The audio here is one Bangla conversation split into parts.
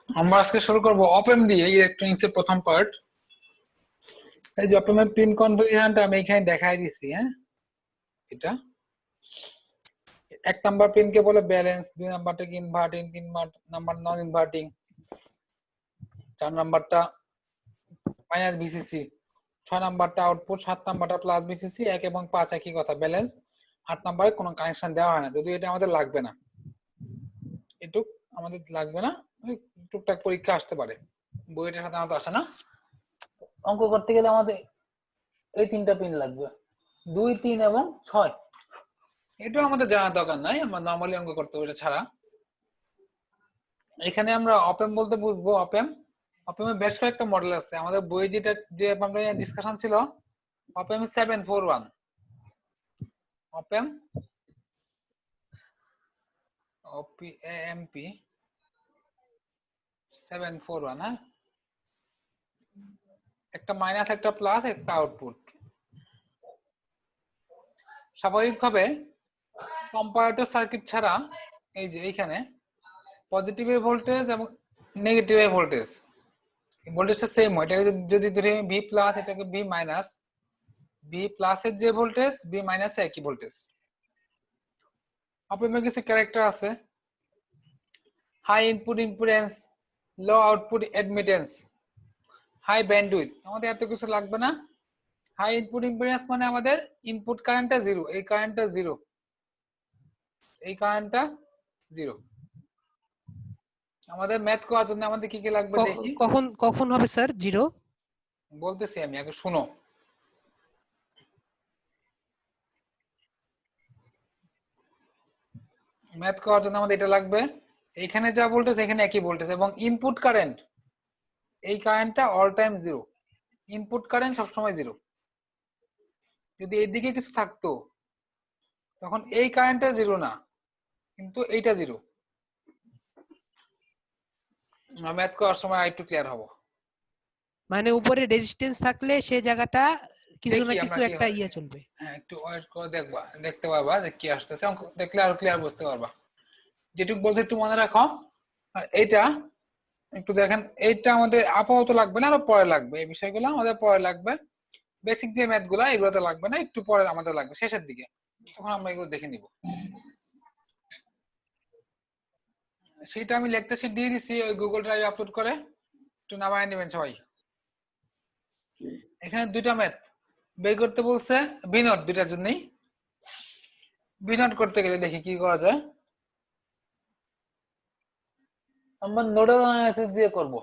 আমরা আজকে শুরু করব অপেম দিয়ে ইলেকট্রনিক্স এর প্রথম পার্ট। এই যে অপেম এর পিন কনফিগারেশনটা আমি এখানে দেখাই দিছি। হ্যাঁ, এটা এক নাম্বার পিন কে বলে ব্যালেন্স, দুই নাম্বারটাকে ইনভার্টিং, তিন নাম্বার নন ইনভার্টিং, চার নাম্বারটা মাইনাস ভিসিসি, ছয় নাম্বারটা আউটপুট, সাত নাম্বারটা প্লাস ভিসিসি, এক এবং পাঁচ একই কথা ব্যালেন্স, আট নাম্বারে কোনো কানেকশন দেওয়া হয় না, যদিও এটা আমাদের লাগবে না, এটুক আমাদের লাগবে না, ওই টুকটাক পরীক্ষা আসতে পারে, বইটা সাধারণত আসে না। অঙ্ক করতে গেলে আমাদের এই তিনটা পিন লাগবে, 2, 3 এবং 6। এটা আমাদের জানার দরকার নাই, আমরা নরমালি অঙ্ক করতে হবে এটা ছাড়া। এখানে আমরা অপেম বলতে বুঝবো অপেম। অপেমের বেশ কয়েকটা মডেল আছে, আমাদের বইয়ে যেটা যে আমরা ডিসকাশন ছিল অপেম 741, অপেম OPAMP 741। হ্যাঁ, একটা মাইনাস, একটা প্লাস, একটা আউটপুট। স্বাভাবিকভাবে কম্পারেটর সার্কিট ছাড়া এই যে এইখানে পজিটিভ ভোল্টেজ এবং নেগেটিভ ভোল্টেজ, ভোল্টেজটা সেম হয়। এটাকে যদি ধরে ভি প্লাস, এটাকে ভি মাইনাস, ভি প্লাসের যে ভোল্টেজ ভি মাইনাস একই ভোল্টেজ। অপেমের কিছু ক্যারেক্টার আছে, হাই ইনপুট ইম্পিডেন্স, লো আউটপুট অ্যাডমিটেন্স, হাই ব্যান্ডউইথ। আমাদের এত কিছু লাগবে না। হাই ইনপুট ইম্পিডেন্স মানে আমাদের ইনপুট কারেন্টটা জিরো, এই কারেন্টটা জিরো, এই কারেন্টটা জিরো। আমাদের ম্যাথ করার জন্য আমাদের কি কি লাগবে দেখি। কখন কখন হবে স্যার জিরো? বলতেছি আমি, আগে শুনো। ম্যাথ করার জন্য আমাদের এটা লাগবে, এইখানে যা ভোল্টেজ এখানে একই ভোল্টেজ, এবং ইনপুট কারেন্ট, এই কারেন্টটা all time zero, input current সবসময় জিরো। যদি এইদিকে কিছু থাকতো তখন এই কারেন্টটা জিরো না, কিন্তু এইটা জিরো। আমরা ম্যাথ করার সময় আরেকটু ক্লিয়ার হবো। মানে উপরে রেজিস্ট্যান্স থাকলে সেই জায়গাটা কিছু না দেখি কিছু আমরা কি একটা হয়। চলবে। হ্যাঁ, একটু ওয়েট করে দেখবা, দেখতে পারবা যে কি আসতেছে, অঙ্ক দেখলে আরো ক্লিয়ার বুঝতে পারবা। যেটুকু বলতে একটু মনে রাখো। আর এইটা একটু দেখেন, এইটা আমাদের আপাতত লাগবে না, আরো পরে লাগবে, এই বিষয়গুলো আমাদের পরে লাগবে। বেসিক যে ম্যাথ গুলা এগুলোতে লাগবে না, একটু পরে আমাদের লাগবে শেষের দিকে, তখন আমরা এগুলো দেখে নিব। সেটা আমি লেকচার শিট দিয়ে দিছি ওই গুগল ড্রাইভে আপলোড করে, একটু নামায় নেবেন সবাই। এখানে দুইটা ম্যাথ বের করতে বলছে, বিনোট, দুইটার জন্যই। বিনোট করতে গেলে দেখি কি করা যায়। আমরা নোডাল অ্যানালাইসিস দিয়ে করব।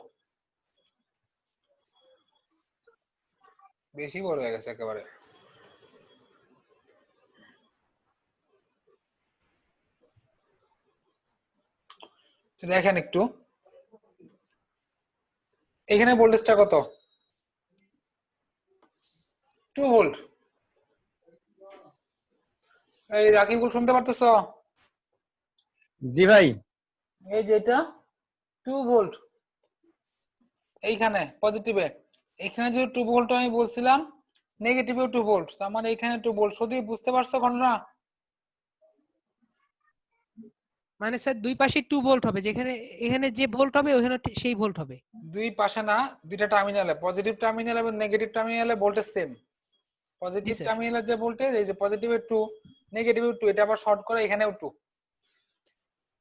বেশি বড় হয়ে গেছে একেবারে। দেখেন একটু, এখানে ভোল্টেজটা কত? 2 ভোল্ট। এই রাকিবুল শুনতে পারতেছো? জি ভাই। এই যে এটা 2 ভোল্ট, এইখানে পজিটিভে, এখানে যে 2 ভোল্ট আমি বলছিলাম, নেগেটিভেও 2 ভোল্ট, তার মানে এখানে 2 ভোল্ট। শুধু বুঝতে পারছো ঘটনা? মানে স্যার দুই পাশে 2 ভোল্ট হবে, যেখানে এখানে যে ভোল্ট হবে ওখানে সেই ভোল্ট হবে। দুই পাশে না, দুইটা টার্মিনালে, পজিটিভ টার্মিনাল এবং নেগেটিভ টার্মিনালে ভোল্টেজ সেম। জি পজিটিভ স্যার। টার্মিনালের যে ভোল্টেজ, এই যে পজিটিভের 2, নেগেটিভের 2, এটা আবার শর্ট করে এখানেও 2।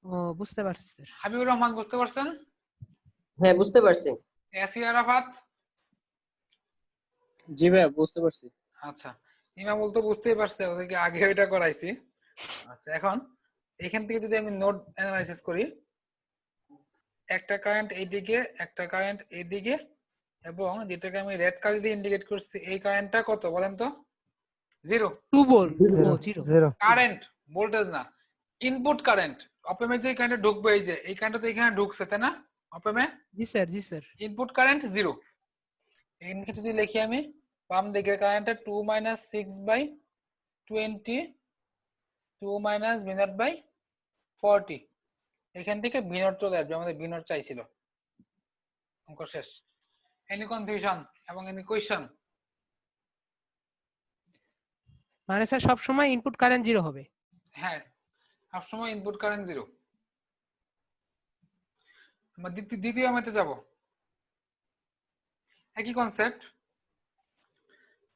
ও বুঝতে পারছি স্যার। হাবিবুর রহমান বুঝতে পারছেন? হ্যাঁ বুঝতে পারছি। এসি আরাফাত? জি ভাই বুঝতে পারছি। আচ্ছা, ইমামুল তো বুঝতেই পারছে, ওদেরকে আগে এটা করাইছি। আচ্ছা, এখন এখান থেকে যদি আমি নোড অ্যানালাইসিস করি, একটা কারেন্ট এইদিকে, একটা কারেন্ট এইদিকে, এবং যেটাকে আমি রেড কালার দিয়ে ইন্ডিকেট করছি, এই কারেন্টটা কত বলেন তো? জিরো। 2 ভোল্ট। ও জিরো। কারেন্ট, ভোল্টেজ না, ইনপুট কারেন্ট। অপেমে যে কারেন্ট ঢুকবে, এই যে এই কারেন্টটা তো এখানে ঢুকছে, তাই না? অপেমে জি স্যার, জি স্যার। Input current zero. এখানে যদি লিখি আমি, বাম দিকের কারেন্টটা 2 মাইনাস 6/20, 2 মাইনাস v0 বাই 40। এখান থেকে v0 চলে আসবে, আমাদের v0 চাইছিল। অঙ্ক শেষ। এনি কনফিউশন এবং এনি কোয়েশ্চন? মানে স্যার সব সময় ইনপুট কারেন্ট জিরো হবে। হ্যাঁ, সবসময় ইনপুট কারেন্ট জিরো। আমরা দ্বিতীয় এমএতে যাব। একই কনসেপ্ট,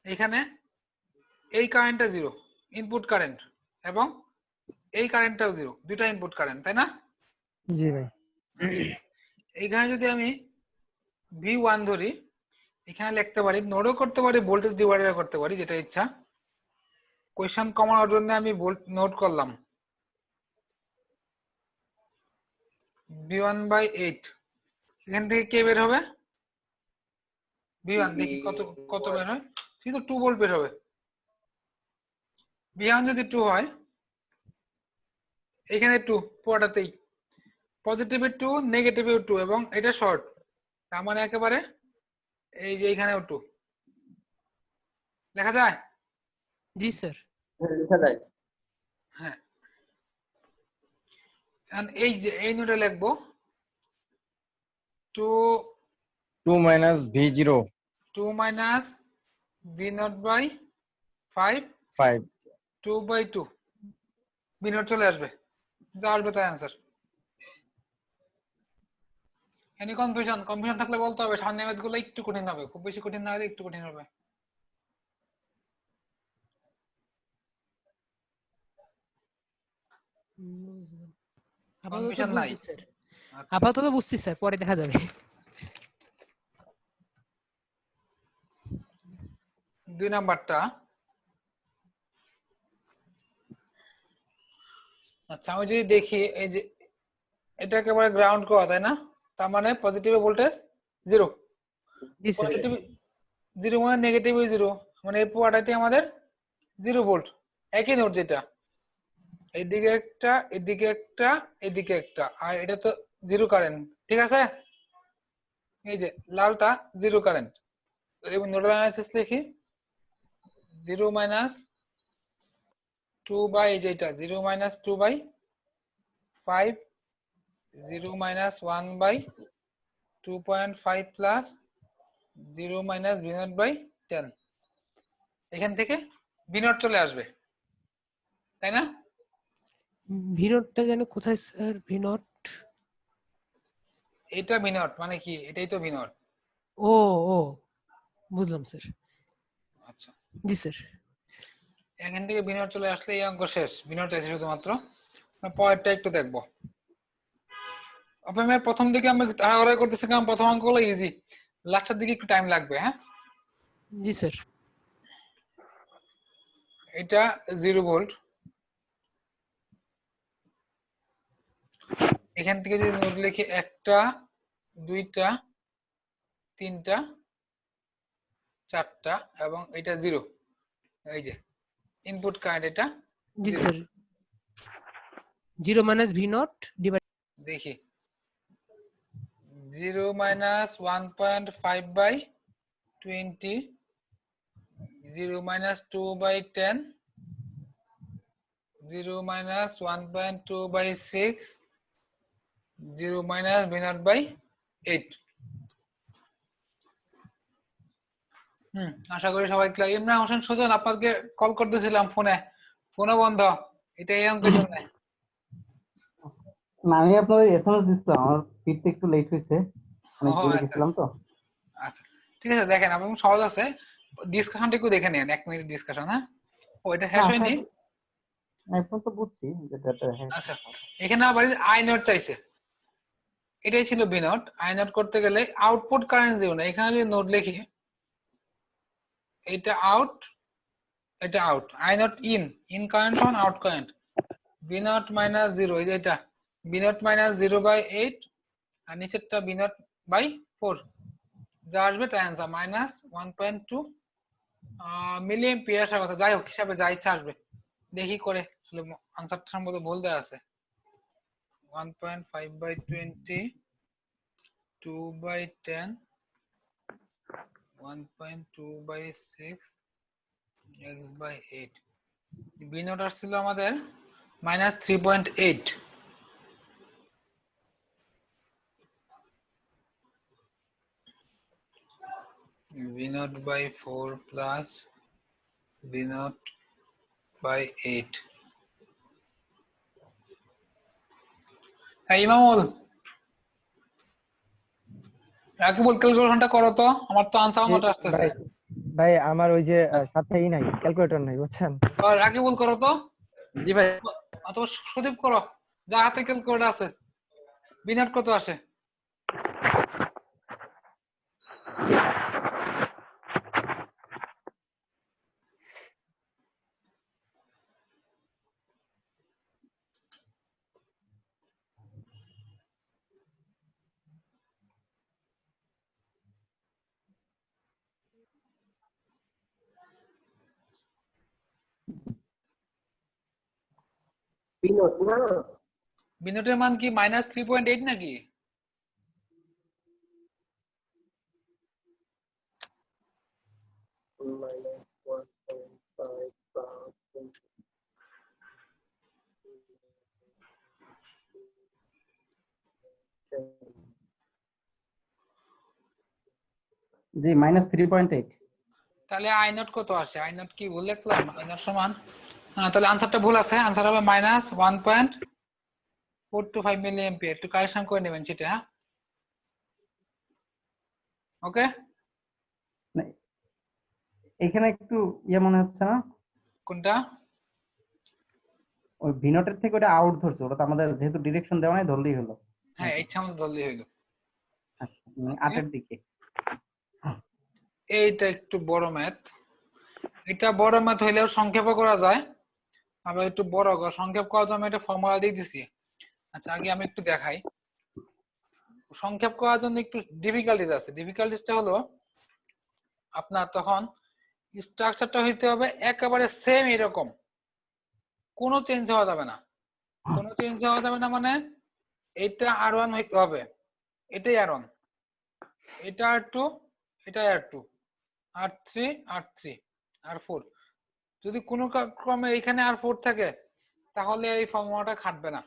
এখানে এই কারেন্টটা জিরো, ইনপুট কারেন্ট, এবং এই কারেন্টটাও জিরো, দুইটা ইনপুট কারেন্ট, তাই না? জি ভাই। এইখানে যদি আমি V1 ধরি, এখানে লিখতে পারি, নোডও করতে পারি, ভোল্টেজ ডিভাইডার করতে পারি, যেটা ইচ্ছা। কোয়েশ্চেন কমানোর জন্য আমি নোট করলাম V1/8। এখান থেকে কে বের হবে? V1 দেখি কত বের হয়। ঠিক তো 2 ভোল্ট বের হবে। V1 যদি 2 হয়, এখানে 2 পুরোটাতেই, পজিটিভে 2, নেগেটিভে 2, এবং এটা শর্ট, তার মানে একেবারে এই যে এখানেও 2 লেখা যায়। জি স্যার। লেখা যায়। হ্যাঁ, এই যে এই নোটে লিখবো 2 2 minus V0 minus V0/5 5 2/2 V0 চলে আসবে, যা আসবে তাই অ্যান্সার। এনি কনফিউশন থাকলে বলতে হবে, সামনের ম্যাথ গুলো একটু কঠিন হবে, খুব বেশি কঠিন না হলে একটু কঠিন হবে। আপাতত কনফিউশন নাই। বুঝছি স্যার, আচ্ছা, আপাতত বুঝছি স্যার, পরে দেখা যাবে। 2 নাম্বারটা। আচ্ছা, আমি যদি দেখি এই যে এটা একেবারে গ্রাউন্ড করা, তাই না? তার মানে পজিটিভ ভোল্টেজ 0, জি স্যার। পজিটিভ 0 মানে নেগেটিভ 0, মানে এই পুরোটাতে আমাদের 0 ভোল্ট। একই নোট, যেটা এদিকে একটা, এদিকে একটা, এদিকে একটা, আর এটা তো 0 কারেন্ট, ঠিক আছে? এই যে লালটা 0 কারেন্ট, এবং নোডাল অ্যানালাইসিস লিখি 0 minus 2 by যেটা 0 minus 2/5, 0 minus 1/2.5 plus 0 minus V0/10। এখান থেকে V0 চলে আসবে, তাই না? ভিনোটটা যেন কোথায় স্যার? ভিনোট, এটা V0 মানে কি? এটাই তো V0। ও ও বুঝলাম স্যার। আচ্ছা, জি স্যার। এখান থেকে V0 চলে আসলে এই অঙ্ক শেষ। V0 চাইছে শুধুমাত্র। পরেরটা একটু দেখবো। আপনার প্রথম দিকে আমি তাড়াহুড়ো করতেছি, কারণ প্রথম অঙ্কগুলো ইজি, লাস্টের দিকে একটু টাইম লাগবে। হ্যাঁ, জি স্যার। এটা 0 ভোল্ট। এখান থেকে যদি নোট লিখি 1টা 2টা 3টা 4টা, এবং এটা 0, এই যে ইনপুট কারেন্ট, এটা জি 0। Sir. 0 minus V naught divided, দেখি 0 minus 1.5/20, 0 minus 2/10, 0 minus 1.2/6, 0 minus V0/8। আশা করি সবাই ক্লিয়ার। ইমরান হোসেন সুজন, আপনাকে কল করতেছিলাম ফোনও বন্ধ, এটা এই অঙ্কের জন্য। না, আমি আপনার এসএমএস দিচ্ছিলাম, আমার ফিরতে একটু লেট হয়েছে, অনেক ও দূরে আচ্ছা গেছিলাম তো। আচ্ছা, ঠিক আছে, দেখেন আপনি সহজ আছে, ডিসকাশনটা একটু দেখে নেন, 1 মিনিট ডিসকাশন। হ্যাঁ, ও এটা না শেষ আসলে হয়নি। এখন তো বুঝছি যেটা হ্যাঁ। আচ্ছা, এখানে আবার আই নোট চাইছে, এটাই ছিল বি নোট। আই নোট করতে গেলে আউটপুট কারেন্ট জিরো না, এখানে যদি নোট লিখি এটা আউট, এটা out, I naught in current সমান out current, B naught minus zero, এই যে এটা বি নট মাইনাস 0/8, আর নিচেরটা বি নট বাই 4, যা আসবে তাই অ্যান্সার মাইনাস 1.2 মিলি এম্পিয়ার আসার কথা। যাই হোক, হিসাবে যা ইচ্ছা আসবে, দেখি করে আসলে আনসারটা সম্ভবত ভুল দেওয়া আছে। 1.5/20, 2/10, 1.2/6, x/8। বি নোট আসছিল আমাদের মাইনাস 3.8। V0/4 plus V0/8। হ্যাঁ ইমামুল, রাকিবুল ক্যালকুলেশনটা করো তো, আমার তো আনসার জি মতো আসতেছে। ভাই, ভাই আমার ওই যে সাথেই নাই, ক্যালকুলেটর নাই বুঝছেন। রাকিবুল করো তো, জি ভাই। অথবা সুদীপ করো, যা হাতে ক্যালকুলেটর আছে। বিনাট কত আসে? বিনোদ না, বিনাটের মান কি -3.8 নাকি? জি -3.8। তাহলে আই নট কত আসে? আই নট কি ভুল লিখলাম? আই নট সমান, তাহলে আনসারটা ভুল আছে। আনসার হবে -1.425 মিলি এম্পিয়ার। একটু কারেকশন করে নেবেন সেটা, হ্যাঁ? ওকে, না, এখানে একটু ইয়ে মনে হচ্ছে না, কোনটা? ওই ভিনোটের থেকে ওটা আউট ধরছে, ওটা তো আমাদের যেহেতু ডিরেকশন দেওয়া নাই ধরলেই হলো। হ্যাঁ, এইটা আমাদের ধরলেই হইলো। আচ্ছা, মানে Okay. 8-এর দিকে। এইটা একটু বড় ম্যাথ, এটা বড় ম্যাথ হইলেও সংক্ষেপ করা যায়, আবার একটু বড় সংক্ষেপ করার জন্য একটা ফর্মুলা দিয়ে দিছি। আচ্ছা, আগে আমি একটু দেখাই। সংক্ষেপ করার জন্য একটু ডিফিকাল্টিজ আছে। ডিফিকাল্টিজটা হলো আপনার তখন স্ট্রাকচারটা হইতে হবে একেবারে সেম এরকম, কোনো চেঞ্জ হওয়া যাবে না। কোনো চেঞ্জ হওয়া যাবে না মানে এটা R1 হইতে হবে, এটাই R1, এটা R2, এটা R2, R3, R3, R4। যদি কোনো ক্রমে এখানে R4 থাকে তাহলে এই ফর্মুলাটা খাটবে না।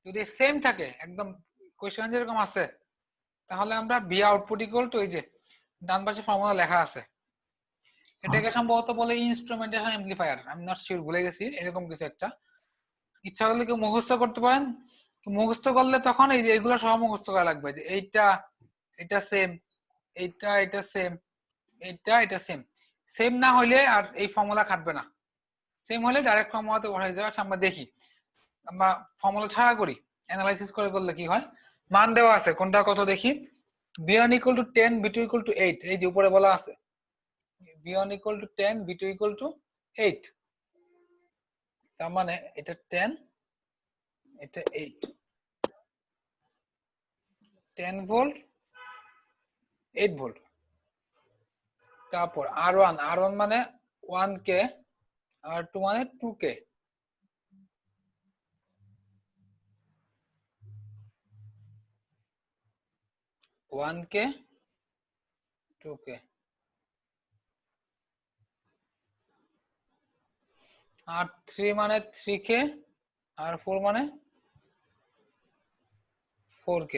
যদি সেম থাকে একদম কোশ্চেন যেরকম আছে, তাহলে আমরা ভি আউটপুট ইকুয়াল টু, এই যে ডান পাশে ফর্মুলা লেখা আছে, এটাকে সম্ভবত বলে ইনস্ট্রুমেন্টেশন এমপ্লিফায়ার, আমি নট শিওর, ভুলে গেছি, এরকম কিছু একটা। ইচ্ছা করলে কেউ মুখস্থ করতে পারেন। মুখস্থ করলে তখন এই যে এগুলো সব মুখস্থ করা লাগবে, যে এইটা এটা সেম, এইটা এটা সেম, এটা সেম। সেম না হইলে আর এই ফর্মুলা খাটবে না। সেম হলে ডাইরেক্ট ফর্মুলাতে উঠে যাওয়া। আমরা দেখি, আমরা ফর্মুলা ছাড়া করি, অ্যানালাইসিস করে করলে কি হয়। মান দেওয়া আছে, কোনটা কত দেখি। v1 = 10, v2 = 8, এই যে উপরে বলা আছে v1 = 10, v2 = 8। তার মানে এটা 10, এটা 8, 10 ভোল্ট, 8 ভোল্ট। তারপর R1 মানে 1k, R2 মানে 2k। ওয়ান কে, 2k, R3 মানে 3k, R4 মানে 4k,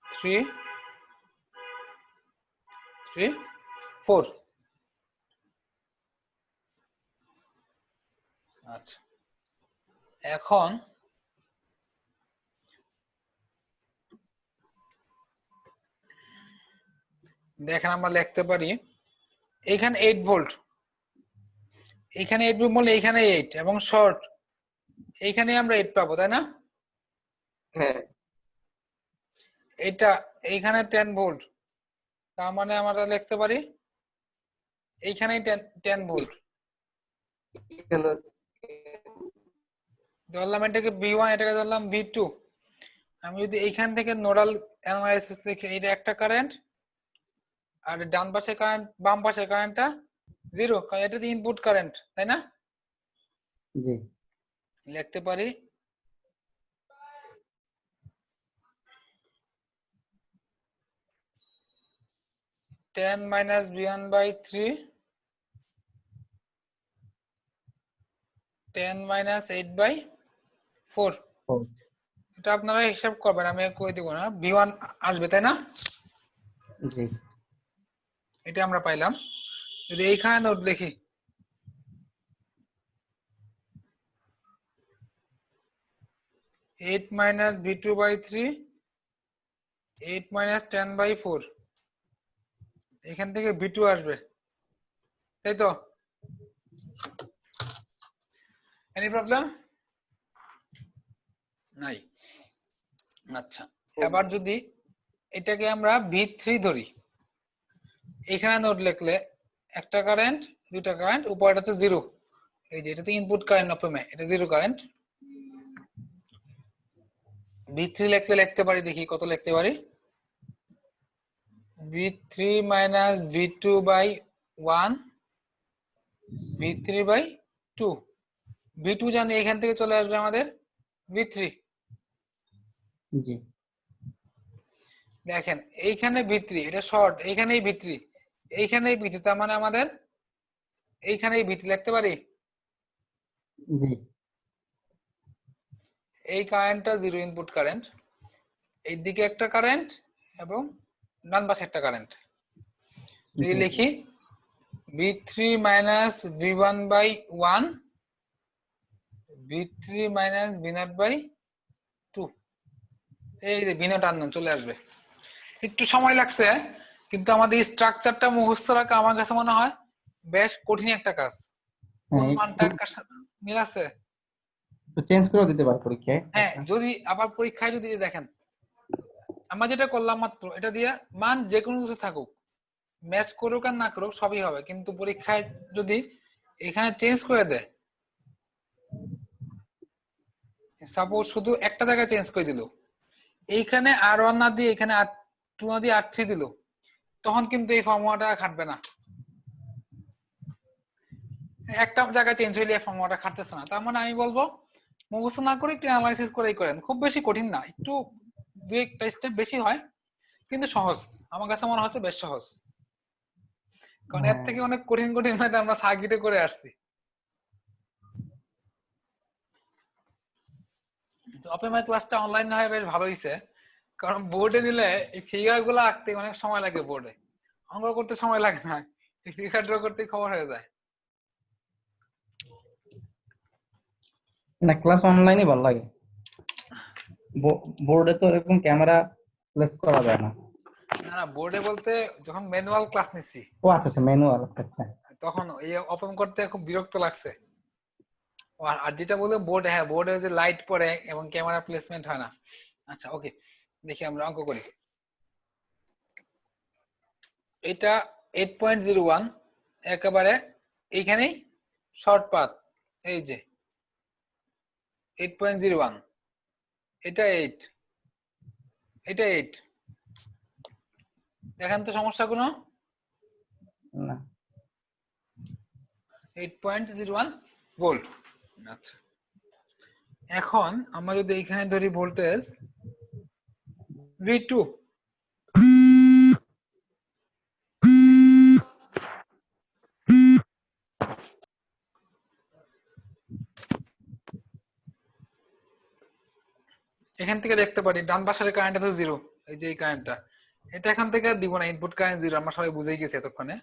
3, 3, 4। আচ্ছা, এখন দেখেন আমরা লিখতে পারি এখানে 8 ভোল্ট, এখানে 8 ভোল্ট বললে এখানে 8 এবং শর্ট, এইখানে আমরা 8 পাবো, তাই না? হ্যাঁ এটা এইখানে 10 ভোল্ট, তার মানে আমরা লিখতে পারি এইখানেই 10 ভোল্ট। এখানে ধরলাম এটাকে V1, এটাকে ধরলাম V2। আমি যদি এইখান থেকে নোডাল অ্যানালাইসিস লিখি, এটা একটা কারেন্ট, আর ডান পাশে কারেন্ট, বাম পাশে কারেন্টটা 0, কারণ এটা তো ইনপুট কারেন্ট, তাই না? জি লিখতে পারি -10 - V1/3, 10 - 8/4। ও, এটা আপনারা হিসাব করবেন, আমি কই দিব না। V1 আসবে, তাই না? জি এটা আমরা পাইলাম। যদি এইখানে নোট লিখি, -8 - V2/3, 8 মাইনাস 10/4 এখান থেকে v2 আসবে, তাই তো? এনি প্রবলেম নাই? আচ্ছা, এবার যদি এটাকে আমরা v3 ধরি, এখানে নোট লিখলে একটা কারেন্ট, দুইটা কারেন্ট, উপরটা তো জিরো, এই যে এটা তো ইনপুট কারেন্ট অপমে, এটা জিরো কারেন্ট। v3 লিখতে পারি, দেখি কত লিখতে পারি। v3 minus v2 by 1 v3 by 2, v2 জানি এখান থেকে চলে আসবে আমাদের v3। জি দেখেন এইখানে v3, এটা শর্ট, এইখানেই v3, এইখানেই v3, তার মানে আমাদের এইখানেই v3 লিখতে পারি। জি এই কারেন্টটা জিরো ইনপুট কারেন্ট, এই দিকে একটা কারেন্ট এবং ডান পাশে একটা কারেন্ট। যদি লিখি v3 minus v1 by 1 v3 minus v0 by 2, এই যে v0 আননোন চলে আসবে। একটু সময় লাগছে, কিন্তু আমাদের এই স্ট্রাকচারটা মুখস্থ রাখা আমার কাছে মনে হয় বেশ কঠিন একটা কাজ। কোন মানটা কার সাথে মিল আছে? চেঞ্জ করে দিতে পারি পরীক্ষায়। হ্যাঁ, যদি আবার পরীক্ষায় যদি দেখেন আমরা যেটা করলাম মাত্র, এটা দিয়ে মান যে কোনো কিছু থাকুক, ম্যাচ করুক আর না করুক সবই হবে, কিন্তু পরীক্ষায় যদি এখানে চেঞ্জ করে দেয়, সাপোজ শুধু একটা জায়গায় চেঞ্জ করে দিল, এইখানে R1 না দিয়ে এখানে R2 না দিয়ে R3 দিল, তখন কিন্তু এই ফর্মুলাটা খাটবে না। একটা জায়গায় চেঞ্জ হইলে এই ফর্মুলাটা খাটতেছে না। তার মানে আমি বলবো মুখস্থ না করে একটু অ্যানালাইসিস করেই করেন, খুব বেশি কঠিন না, একটু দুই একটা স্টেপ বেশি হয় কিন্তু সহজ। আমার কাছে মনে হচ্ছে বেশ সহজ, কারণ এর থেকে অনেক কঠিন কঠিন ম্যাথ আমরা সার্কিটে করে আসছি। তো অপেমার ক্লাসটা অনলাইন হয় বেশ ভালো হইছে, কারণ বোর্ডে দিলে এই ফিগার গুলো আঁকতে অনেক সময় লাগে, বোর্ডে অঙ্ক করতে সময় লাগে না, এই ফিগার ড্র করতে খবর হয়ে যায়। না, ক্লাস অনলাইনে ভালো লাগে, বোর্ডে তো এরকম ক্যামেরা প্লেস করা যায় না। না না, বোর্ডে বলতে যখন ম্যানুয়াল ক্লাস নিচ্ছি ও আচ্ছা আচ্ছা, ম্যানুয়াল, আচ্ছা তখন এই ওপেন করতে খুব বিরক্ত লাগছে। আর যেটা বলে বোর্ডে, হ্যাঁ বোর্ডে যে লাইট পড়ে এবং ক্যামেরা প্লেসমেন্ট হয় না। আচ্ছা ওকে, দেখি আমরা অঙ্ক করি। এটা 8.01 একেবারে এইখানেই শর্ট পাথ, এই যে 8.01, এটা 8, এটা 8। দেখেন তো সমস্যা কোনো? না 8.01 ভোল্ট। আচ্ছা, এখন আমরা যদি এখানে ধরি ভোল্টেজ V2, এখান থেকে দেখতে পারি ডান পাশের কারেন্টটা তো জিরো, এই যে এই কারেন্টটা, এটা এখান থেকে দিব না, ইনপুট কারেন্ট জিরো, আমরা সবাই বুঝেই গেছি এতক্ষণে।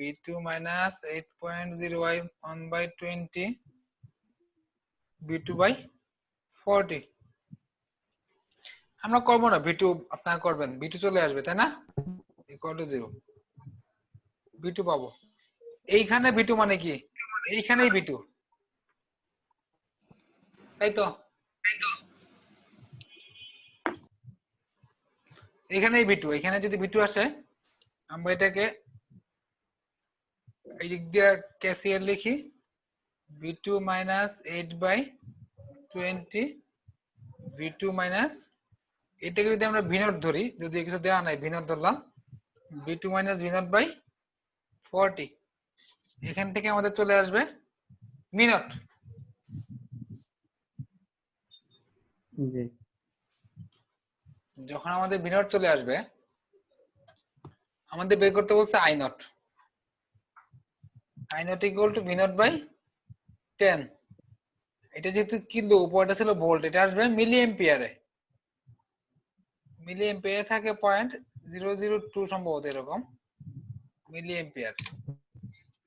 V2 minus 8.01 by 20 V2 by 40। আমরা করবো না, V2 আপনারা করবেন, V2 চলে আসবে তাই না, ইকুয়াল টু 0, V2 পাবো। এইখানে V2 মানে কি, এইখানেই V2, তাই তো? এখানেই V2, এখানে যদি V2 আসে আমরা এটাকে এই দিক দিয়ে ক্যাসিয়ার লিখি, V2 minus 8/20 V2 minus, এটাকে যদি আমরা V0 ধরি, যদি কিছু দেওয়া নাই V0 ধরলাম, V2 minus V0 by 40, এখান থেকে আমাদের চলে আসবে V0। জি যখন আমাদের V0 চলে আসবে, আমাদের বের করতে বলছে I0, I0 equal to V0 by 10। এটা যেহেতু কিলো, উপরটা ছিল ভোল্ট, এটা আসবে মিলি এম্পিয়ারে, মিলি এম্পিয়ারে থাকে 0.002 সম্ভবত এরকম মিলি এম্পিয়ার।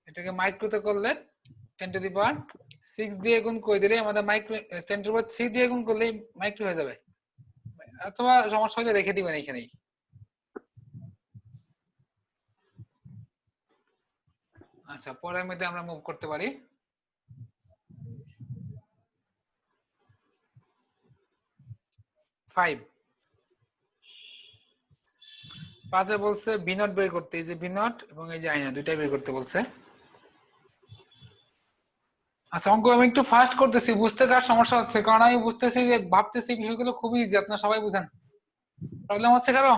এটাকে মাইক্রোতে করলে 10⁶ দিয়ে গুণ করে দিলে আমাদের মাইক্রো, 10⁻³ দিয়ে গুণ করলে মাইক্রো হয়ে যাবে, অথবা সমস্যা হলে রেখে দিবেন এখানেই। আচ্ছা, পরের মধ্যে আমরা মুভ করতে পারি। ফাইভ পাঁচে বলছে বি নট বের করতে, এই যে বি নট এবং এই যে আই নট দুইটাই বের করতে বলছে। আচ্ছা, অঙ্ক আমি একটু ফাস্ট করতেছি, বুঝতে কার সমস্যা হচ্ছে, কারণ আমি বুঝতেছি যে ভাবতেছি বিষয়গুলো খুবই ইজি, আপনারা সবাই বুঝেন। প্রবলেম হচ্ছে কারো?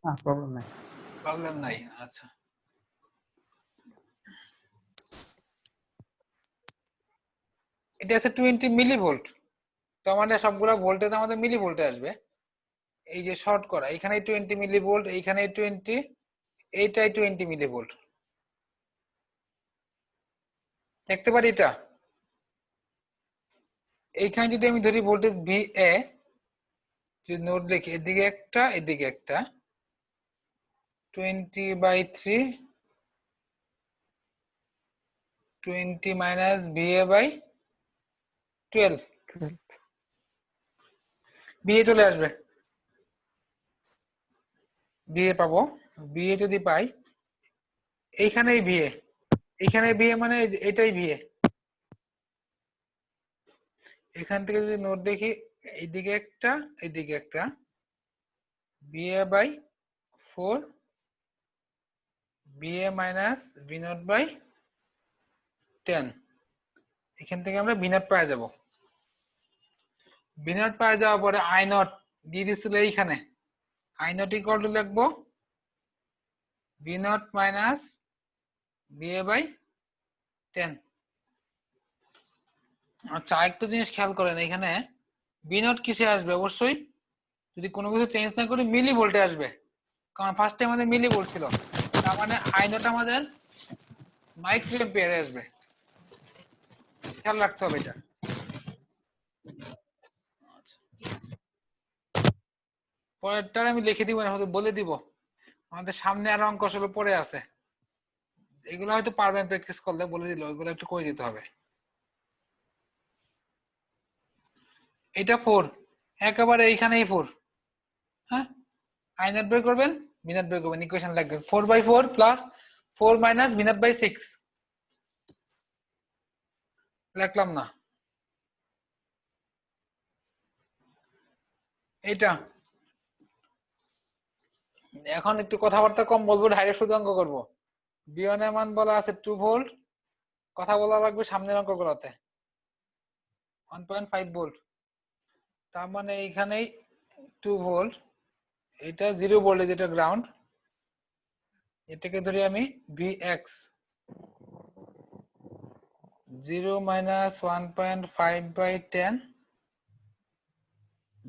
না, প্রবলেম নাই। প্রবলেম নাই। আচ্ছা, এটা আছে 20 মিলিভোল্ট, তো আমাদের সবগুলা ভোল্টেজ আমাদের মিলি ভোল্টে আসবে। এই যে শর্ট করা, এখানে 20 মিলিভোল্ট, এইখানে 20, এইটাই 20 মিলিভোল্ট, দেখতে পারি এটা। এইখানে যদি আমি ধরি ভোল্টেজ ভি এ, যদি নোট লিখি, এদিকে একটা এদিকে একটা, 20/3, 20 মাইনাস VA বাই 12, বিএ চলে আসবে, বিএ পাবো। বিএ যদি পাই, এইখানেই বিএ, এইখানে বিএ মানে এটাই বিএ। এখান থেকে যদি নোট দেখি, এইদিকে একটা এইদিকে একটা, VA by 4, VA minus V naught by 10, এখান থেকে আমরা ভি নট পাওয়া যাব। ভি নট পাওয়া যাওয়ার পরে আই নট দিয়ে দিছিল এইখানে, আই নট ইকুয়াল টু লিখবো V naught minus VA by 10। আচ্ছা, আরেকটু জিনিস খেয়াল করেন, এখানে বি নট কিসে আসবে, অবশ্যই যদি কোনো কিছু চেঞ্জ না করি মিলি ভোল্টে আসবে, কারণ ফার্স্টে আমাদের মিলি ভোল্ট ছিল, তার মানে আই নট আমাদের মাইক্রো অ্যাম্পিয়ারে আসবে, খেয়াল রাখতে হবে এটা। পরেরটা আমি লিখে দিব না, হয়তো বলে দিব, আমাদের সামনে আরো অঙ্ক আসলে পড়ে আছে, এগুলো হয়তো পারবেন প্র্যাকটিস করলে, বলে দিল ওইগুলো একটু করে দিতে হবে। এটা 4, একেবারে এইখানেই 4, হ্যাঁ, আই নট বের করবেন, ভি নট বের করবেন, ইকুয়েশন লাগবে 4/4 plus 4 minus V naught by 6, লিখলাম না এটা। এখন একটু কথাবার্তা কম বলবো, ডাইরেক্ট শুধু অঙ্ক করবো। বি1 এর মান বলা আছে 2 ভোল্ট, কথা বলা লাগবে সামনের অঙ্কগুলোতে 1.5 ভোল্ট, তার মানে এইখানেই 2 ভোল্ট, এটা 0 ভোল্ট, যেটা গ্রাউন্ড, এটাকে ধরি আমি Vx, 0 minus 1.5/10,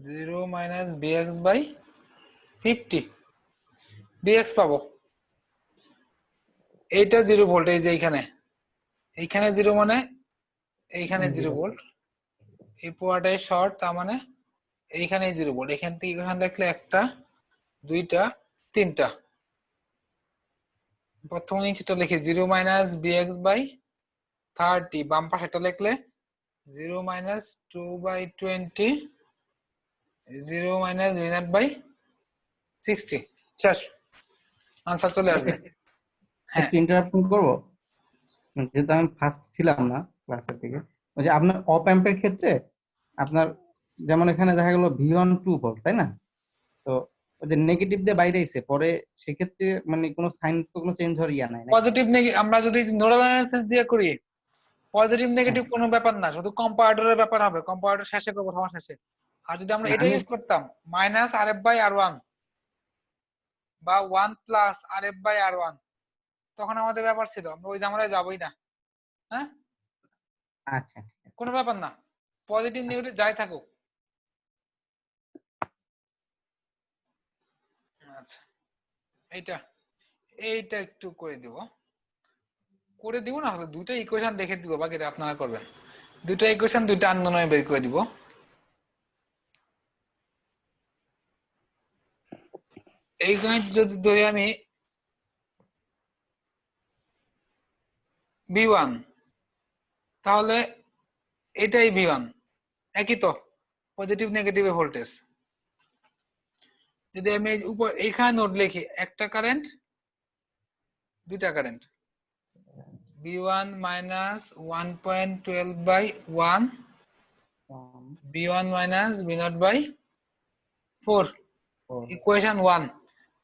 0 minus Vx by 50, Vx পাবো। এইটা 0 ভোল্ট, এই যে এইখানে 0 মানে এইখানে 0 ভোল্ট, এই পোয়াটাই শর্ট, তার মানে এইখানে 0 ভোল্ট, এখান থেকে এখানে দেখলে একটা দুইটা তিনটা, প্রথম নিচেটা লিখি 0 মাইনাস Vx বাই 30, বাম পাশেটা লিখলে 0 minus 2/20, 0 minus V naught by 60, শেষ, আনসার চলে আসবে। হ্যাঁ, একটু ইন্টারাপশন করবো, যেহেতু আমি ফার্স্ট ছিলাম না ক্লাসের থেকে। ওই যে আপনার অপ অ্যাম্পের ক্ষেত্রে আপনার যেমন এখানে দেখা গেল V1 2 ভোল্ট, তাই না? তো ওই যে নেগেটিভ দিয়ে বাইরে এসে পরে, সেক্ষেত্রে মানে কোনো সাইন তো কোনো চেঞ্জ হওয়ার ইয়া নাই নাকি? পজিটিভ নেগেটিভ আমরা যদি নোডাল অ্যানালিসিস দিয়ে করি, পজিটিভ নেগেটিভ কোনো ব্যাপার না, শুধু কম্পারেটরের ব্যাপার হবে, কম্পারেটর শেষে করবো, সবার শেষে। আর যদি আমরা না, এটা ইউজ করতাম মাইনাস RF বাই R1 বা 1 প্লাস RF বাই R1, তখন আমাদের ব্যাপার ছিল, আমরা ওই ঝামেলায় যাবোই না। হ্যাঁ, আচ্ছা, কোনো ব্যাপার না, পজিটিভ নেগেটিভ যাই থাকুক। আচ্ছা, এইটা এইটা একটু করে দিব না হলে দুইটা ইকুয়েশন দেখে দিব, বাকিটা আপনারা করবেন। দুইটা ইকুয়েশন দুইটা আন্দোলনে বের করে দিব। এইখানে যদি ধরি আমি V1, তাহলে এটাই V1, একই তো, পজিটিভ নেগেটিভে ভোল্টেজ। যদি আমি এই উপর এখানে নোট লিখি, একটা কারেন্ট দুইটা current, V1 minus 1.12 by 1, V1 minus V0 by 4, equation 1।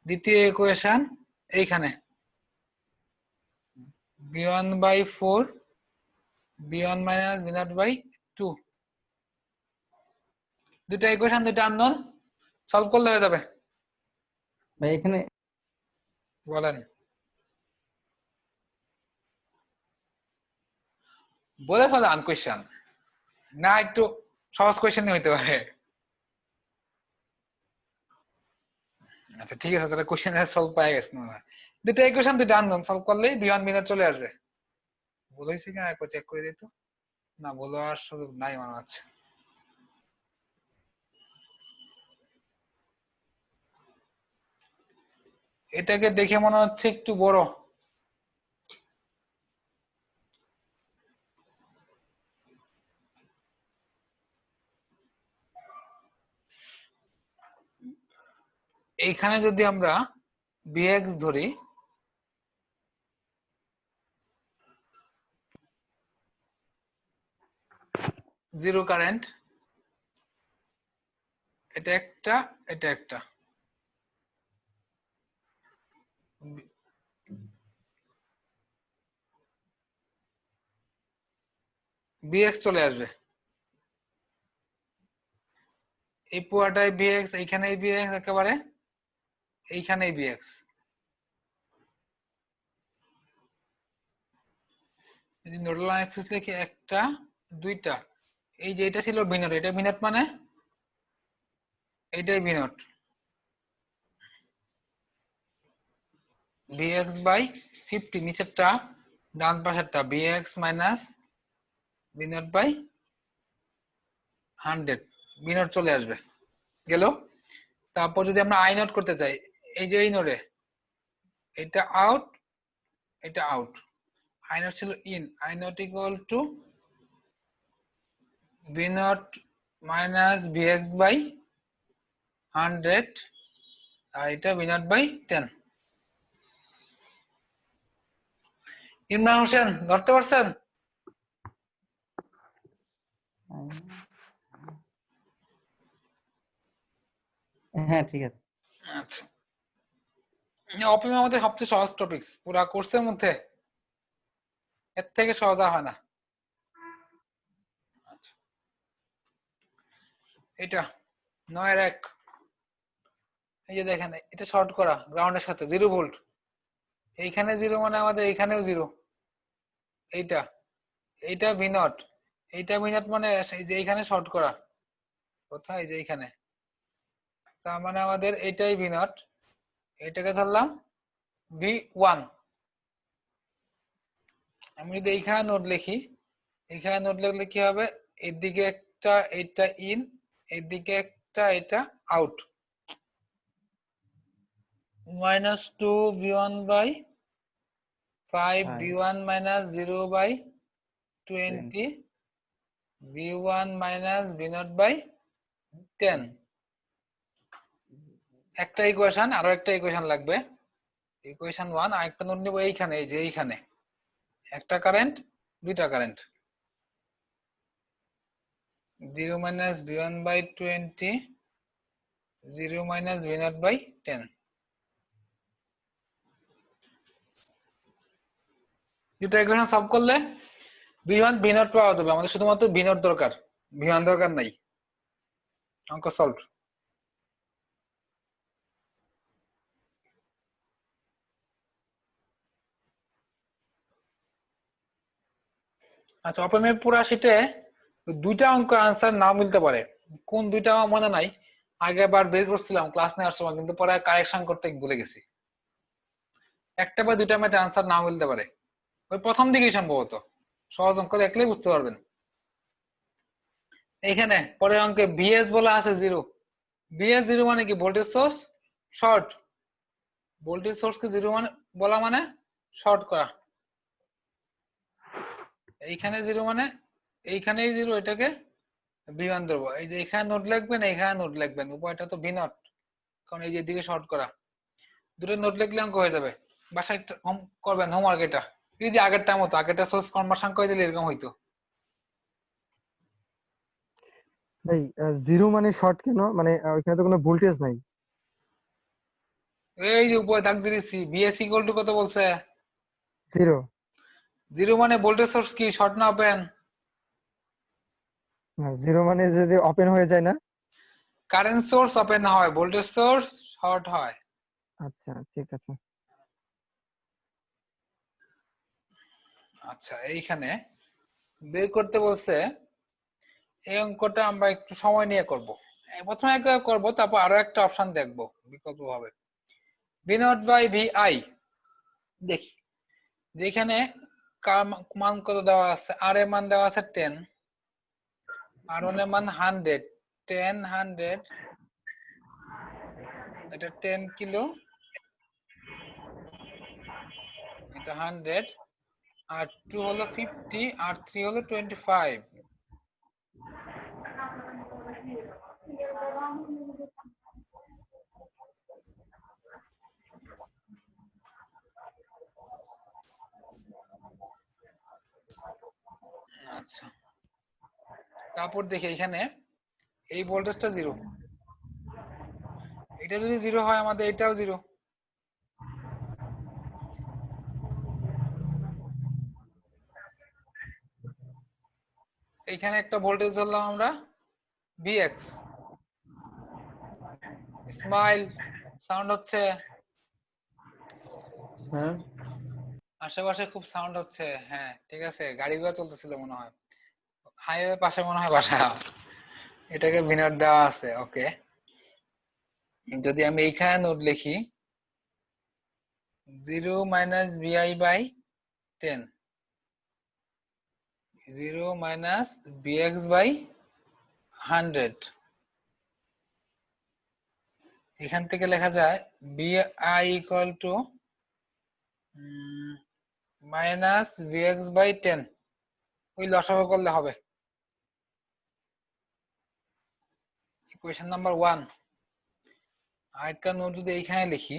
দ্বিতীয় ইকুয়েশন এইখানে V1 by 4, V1 minus V0 by 2, দুটা ইকুয়েশন, দুটা আননোন, সলভ করলে হয়ে যাবে। ভাই এখানে বলেন, বলে ফেলান কোয়েশ্চেন, না একটু সহজ কোয়েশ্চেন হইতে পারে। আচ্ছা ঠিক আছে, তাহলে কোয়েশ্চেন সলভ পাই গেছে না, দুটো ইকুয়েশন দুটো আননোন, সলভ করলেই V1 V0 চলে আসবে। বলেছি কিনা একবার চেক করে দিত, না বলার সুযোগ নাই মনে হচ্ছে। এটাকে দেখে মনে হচ্ছে একটু বড়, এইখানে যদি আমরা Vx ধরি, জিরো কারেন্ট, এটা একটা এটা একটা, Vx চলে আসবে, এই পুয়াটাই Vx, এইখানেই Vx, একেবারে এইখানেই Vx। যদি নোডাল অ্যানালাইসিস লিখি, একটা দুইটা, এই যে এটা ছিল V0, এটা V0 মানে এইটাই V0, Vx বাই 50, নিচেরটা ডান পাশেরটা Vx minus V0 by 100, V0 চলে আসবে, গেল। তারপর যদি আমরা আই নোট করতে চাই, এই যে এই নোডে এটা আউট এটা আউট, আই নোট ছিল in, I naught equal to V0 minus Vx by 100, আর এটা V0 বাই 10। ইমরান হোসেন ধরতে পারছেন? হ্যাঁ ঠিক আছে। আচ্ছা, অপিম আমাদের সবচেয়ে সহজ টপিকস পুরা কোর্সের মধ্যে, এর থেকে সহজ আর হয় না। আচ্ছা, এটা 9-1, এই যে দেখেন এটা শর্ট করা গ্রাউন্ডের সাথে 0 ভোল্ট, এইখানে 0 মানে আমাদের এইখানেও 0, এইটা এইটা V0, এইটা V0 মানে এই যে এইখানে শর্ট করা, কোথায়, এই যে এইখানে, তার মানে আমাদের এইটাই V0, এইটাকে ধরলাম V1। আমি যদি এইখানে নোট লিখি, এইখানে নোট লিখলে কি হবে, এদিকে একটা এটা ইন, এদিকে একটা এটা out, -2 V1 by 5, V1 minus 0 by 20, V1 minus V0 by 10। একটা ইকুয়েশন, আরো একটা ইকুয়েশন লাগবে, ইকুয়েশন 1, আর একটা নোট নিব এইখানে, এই যে এইখানে একটা কারেন্ট দুইটা current, 0 minus V1 by 20, 0 minus V0 by 10। দুটো ইকুয়েশন সলভ করলে V1 V0 পাওয়া যাবে, আমাদের শুধুমাত্র V0 দরকার, V1 দরকার নাই। অঙ্ক সলভ। আচ্ছা, অপেমের পুরা শীটে দুইটা অঙ্ক আনসার নাও মিলতে পারে, কোন দুইটা আমার মনে নাই, আগে বার বের করছিলাম ক্লাস নেওয়ার সময়, কিন্তু পরে কারেকশন করতে ভুলে গেছি। একটা বা দুইটা ম্যাথে আনসার নাও মিলতে পারে, ওই প্রথম দিকেই সম্ভবত, সহজ অঙ্ক দেখলেই বুঝতে পারবেন। এইখানে পরের অঙ্কে VS বলা আছে 0, VS 0 মানে কি, voltage source short, voltage source কে 0 মানে বলা মানে শর্ট করা, এইখানে 0 মানে এইখানেই 0, এটাকে V1 ধরবো। এই যে এখানে নোট লিখবেন, এখানে নোট লিখবেন, উপায়টা তো V0, কারণ এই যে এদিকে শর্ট করা। দুটো নোট লিখলে অঙ্ক হয়ে যাবে। বাসায় হোম করবেন, হোমওয়ার্ক এটা। এই যে আগেরটা মতো, আগেরটা সোর্স কনভার্সন করে দিলে এরকম হইতো। ভাই জিরো মানে শর্ট কেন? মানে ওইখানে তো কোনো ভোল্টেজ নাই। এই যে উপরে দাগ দিয়েছি, বিএস ইকুয়াল টু কত বলছে? জিরো। জিরো মানে ভোল্টেজ সোর্স কি শর্ট না ওপেন? জিরো মানে যদি ওপেন হয়ে যায় না? কারেন্ট সোর্স ওপেন হয়, ভোল্টেজ সোর্স শর্ট হয়। আচ্ছা ঠিক আছে। আচ্ছা, এইখানে বের করতে বলছে। এই অঙ্কটা আমরা একটু সময় নিয়ে করব। প্রথমে একটা করব, তারপর আরো একটা অপশন দেখব বিকল্প ভাবে। V naught by V I, দেখি যেখানে মান কত দেওয়া আছে, আর এর মান দেওয়া আছে 10, আর এর মান 100, 10 100, এটা 10 কিলো, এটা 100, আর 2 হলো 50, আর 3 হলো 25। আচ্ছা, তারপর দেখি এখানে এই ভোল্টেজটা 0, এটা যদি 0 হয় আমাদের এটাও 0। এখানে একটা ভোল্টেজ ধরলাম আমরা Vx। স্মাইল সাউন্ড হচ্ছে, হ্যাঁ আশেপাশে খুব সাউন্ড হচ্ছে। হ্যাঁ ঠিক আছে, গাড়ি ঘোড়া চলতেছিল মনে হয়, হাইওয়ে পাশে মনে হয় বাসা। এটাকে বিনোদ দেওয়া আছে, ওকে। যদি আমি এইখানে নোট লিখি 0 মাইনাস বিআই বাই 10, 0 মাইনাস বিএক্স বাই 100, এখান থেকে লেখা যায় VI equal to minus VX by 10, ওই লসাগু করলে হবে। Equation number 1। আরেকটা নোট যদি এইখানে লিখি,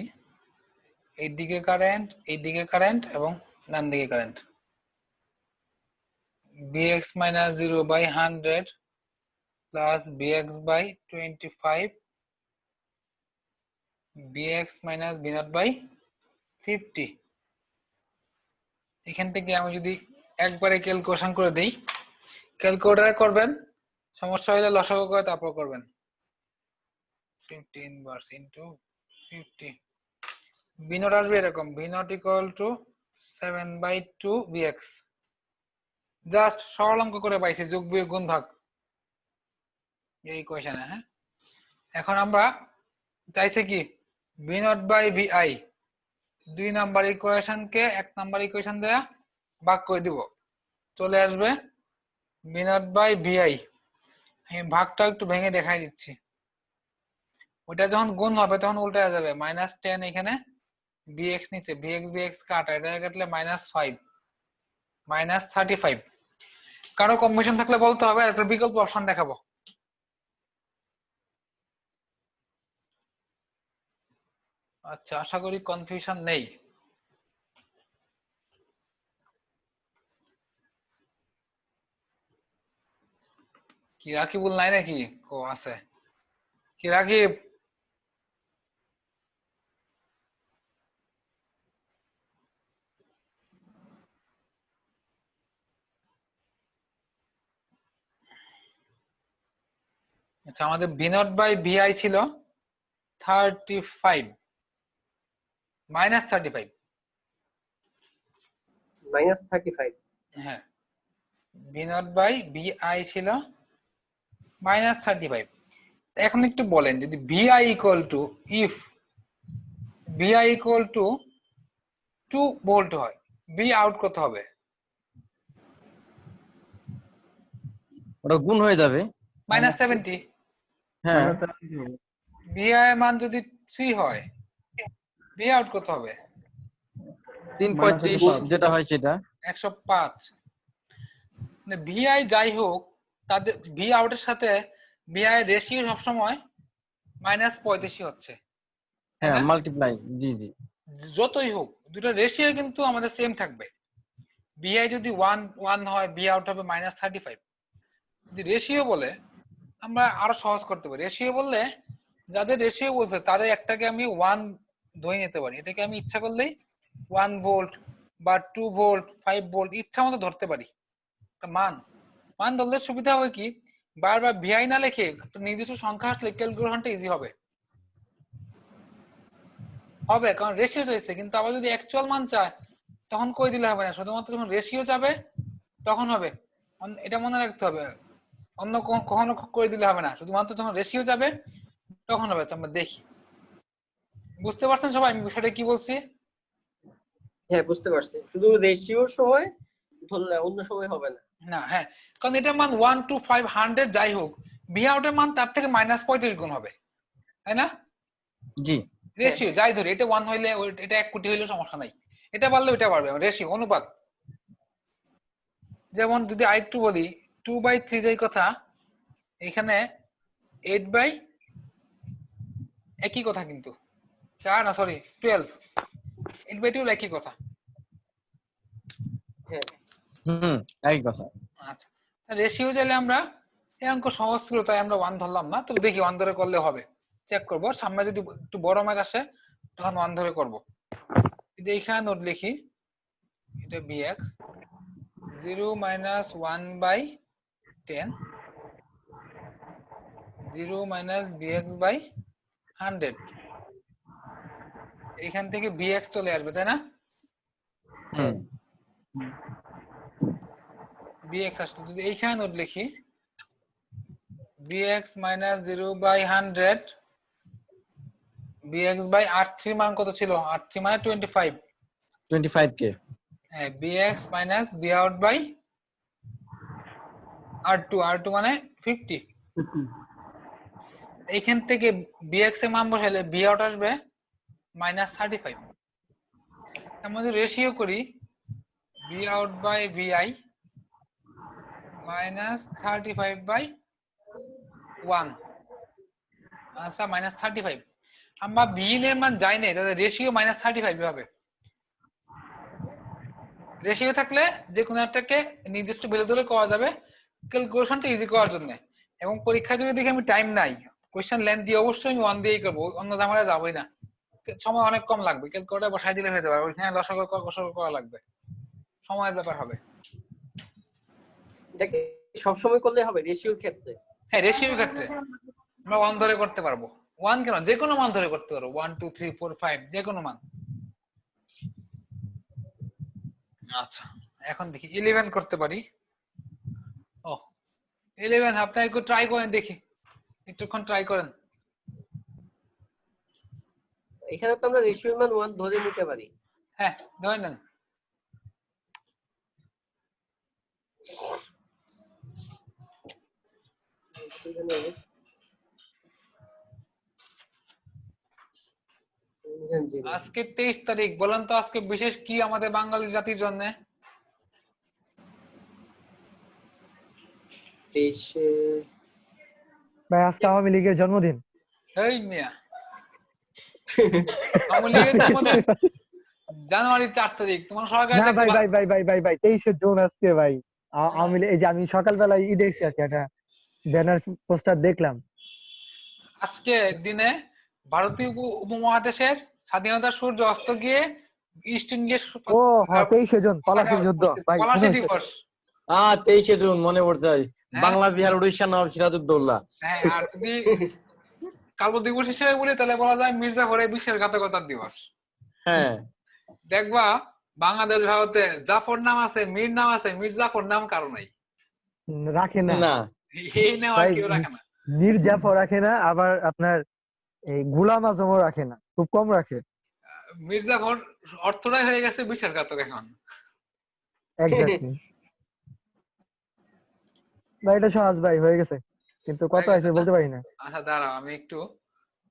এইদিকে কারেন্ট, এইদিকে কারেন্ট এবং ডান দিকে current, bx minus 0 by 100 plus bx by 25, bx minus b naught by 50। এখান থেকে আমি যদি একবারে ক্যালকুলেশন করে দেই, ক্যালকুলেটরে করবেন, সমস্যা হলে লসাগু করে তারপর করবেন। 15 ইনভার্স ইনটু 50, b naught আসবে এরকম, b naught equal to 7/2 bx। Just সরল অঙ্ক করে পাইছি, যোগ বিয়োগ গুণ ভাগ এই ইকুয়েশনে। হ্যাঁ, এখন আমরা চাইছে কি v naught by vi, 2 number ইকুয়েশনকে 1 নাম্বার ইকুয়েশন দেয়া ভাগ করে দিব, চলে আসবে v naught by vi। আমি ভাগটা একটু ভেঙে দেখাই দিচ্ছি। ওটা যখন গুণ হবে তখন উল্টে যাবে, -10 এখানে, bx নিচে, bx কাটা, এটা কাটলে -5, -35। কারো কম্বিনেশন থাকলে বলতে হবে, একটা বিকল্প অপশন দেখাবো। আচ্ছা, আশা করি কনফিউশন নেই। কি রাকিবুল নাই নাকি? ও আছে। কি রাকিব? আচ্ছা, আমাদের v naught by vi ছিল 35, -35। -35। হ্যাঁ, v naught by vi ছিল -35। এখন একটু বলেন, যদি vi equal to, if vi equal to 2 volt হয়, v আউট কত হবে? ওটা গুণ হয়ে যাবে। -70। হ্যাঁ, vi এর মান যদি 3 হয়, v আউট কত হবে? 3.35 যেটা হয় সেটা। 105। মানে vi যাই হোক, তাদের ভি আউটের সাথে ভি আই এর রেশিও সবসময় -35 হচ্ছে, তাই হ্যাঁ না? মাল্টিপ্লাই, জি জি। যতই হোক দুটো রেশিও কিন্তু আমাদের সেম থাকবে। বিআই যদি 1 হয়, বি আউট হবে -35। যদি রেশিও বলে আমরা আরো সহজ করতে পারি। রেশিও বললে যাদের রেশিও বলছে তাদের একটাকে আমি 1 ধরে নিতে পারি, এটাকে আমি ইচ্ছা করলেই 1 ভোল্ট বা 2 ভোল্ট 5 ভোল্ট ইচ্ছা মতো ধরতে পারি। একটা মান ধরলে সুবিধা হবে কি, বারবার ভিআই না লিখে একটা নির্দিষ্ট সংখ্যা আসলে ক্যালকুলেশনটা ইজি হবে, কারণ রেশিও চাইছে। কিন্তু আবার যদি অ্যাকচুয়াল মান চায় তখন কই দিলে হবে না, শুধুমাত্র যখন রেশিও যাবে তখন হবে। এটা মনে রাখতে হবে, অন্য কখনো করে দিলে হবে না, শুধুমাত্র যখন রেশিও যাবে তখন হবে। আমরা দেখি, বুঝতে পারছেন সবাই আমি বিষয়টা কি বলছি? হ্যাঁ বুঝতে পারছি, শুধু রেশিওর সময় ধরলে অন্য সময় হবে না। না, হ্যাঁ, কারণ এটার মান 1 to 500 যাই হোক, ভি আউটের মান তার থেকে -35 গুণ হবে, তাই না? জি রেশিও যাই ধরি, এটা 1 হইলে এটা 1 কোটি হইলে সমস্যা নাই, এটা বাড়লে ওইটা বাড়বে, রেশিও অনুপাত। যেমন যদি আরেকটু বলি 2/3 যেই কথা, এখানে 8/, একই কথা কিন্তু 12, 8/12 একই কথা। হ্যাঁ হুম, একই কথা। আচ্ছা, রেশিও চাইলে আমরা এই অঙ্ক সহজ ছিল তাই আমরা 1 ধরলাম না, তবে দেখি 1 ধরে করলে হবে, চেক করবো। সামনে যদি একটু বড় ম্যাথ আসে তখন 1 ধরে করবো। যদি এখানে নোট লিখি, এটা bx 0 - 1/10, 0 - bx/100, এখান থেকে bx চলে আসবে, তাই না? হুম bx আসলে যদি এইখানে নোট লিখি, bx - 0/100, bx/r3 মান কত ছিল? r3 মানে 25, 25k। হ্যাঁ, bx - b/r2 মানে 50। এইখান থেকে bx এর মান বসালে b আউট আসবে -35। আমরা যদি রেশিও করি b out by bi -35/1, আচ্ছা -35। আমরা বি এর মান জানি না, তাহলে রেশিও -35 হবে। রেশিও থাকলে যে কোনো একটাকে নির্দিষ্ট ভ্যালু ধরে করা যাবে ক্যালকুলেশনটা ইজি করার জন্য। এবং পরীক্ষায় যদি দেখি আমি টাইম নাই, কোশ্চেন লেন্থ দিয়ে, অবশ্যই আমি 1 দিয়েই করবো, অন্য ঝামেলা যাবোই না, সময় অনেক কম লাগবে, ক্যালকুলেটর বসাই দিলে হয়ে যাবে, ওইখানে লসাগু গসাগু করা লাগবে, সময়ের ব্যাপার হবে। এটাকে সবসময় করলে হবে রেশিওর ক্ষেত্রে? হ্যাঁ, রেশিওর ক্ষেত্রে আমরা 1 ধরে করতে পারবো। 1 কেন, যে কোনো মান ধরে করতে পারবো, 1 2 3 4 5 যে কোনো মান। আচ্ছা, এখন দেখি 11 করতে পারি। ও 11 আপনি একটু ট্রাই করেন দেখি, একটুক্ষণ ট্রাই করেন। এখানে তো আমরা রেশিওর মান 1 ধরে নিতে পারি। হ্যাঁ, ধরে নেন। আজকে 23 তারিখ, বলেন তো আজকে বিশেষ কি আমাদের বাঙালি জাতির জন্য? ভাই আজকে আওয়ামী লীগের জন্মদিন। এই মিয়া, আওয়ামী লীগের জন্মদিন জানুয়ারি 4 তারিখ, তোমার সরকার না ভাই ভাই ভাই ভাই ভাই ভাই 23শে জুন আজকে ভাই। আওয়ামী লীগ, এই যে আমি সকালবেলায় দেখছি আর কি, একটা ব্যানার পোস্টার দেখলাম। আজকে দিনে ভারতীয় উপমহাদেশের স্বাধীনতার সূর্য অস্ত গিয়ে ইস্ট ইন্ডিয়া ও হ্যাঁ 23শে জুন পলাশী যুদ্ধ ভাই, মনে পলাশী হয়েছে। দিবস। 23শে জুন মনে পড়ছে। হ্যাঁ। বাংলা বিহার উড়িষ্যা নবাব সিরাজউদ্দৌলা। হ্যাঁ, আর যদি কালো দিবস হিসেবে বলি তাহলে বলা যায় মির্জাফরের বিশ্বাসঘাতকতার দিবস। হ্যাঁ দেখবা বাংলাদেশ ভারতে জাফর নাম আছে, মীর নাম আছে, মির্জাফর নাম কারো নাই, রাখে না না এই নাম আর ভাই, কেউ রাখে না। মীর জাফর রাখে না, আবার আপনার এই গোলাম আজমও রাখে না, খুব কম রাখে। মির্জাফর অর্থটাই হয়ে গেছে বিশ্বাসঘাতক এখন। এক্স্যাক্টলি ভাই, এটা সহজ ভাই, হয়ে গেছে, কিন্তু কত হয়ে গেছে আছে না? বলতে পারি না। আচ্ছা দাঁড়াও, আমি একটু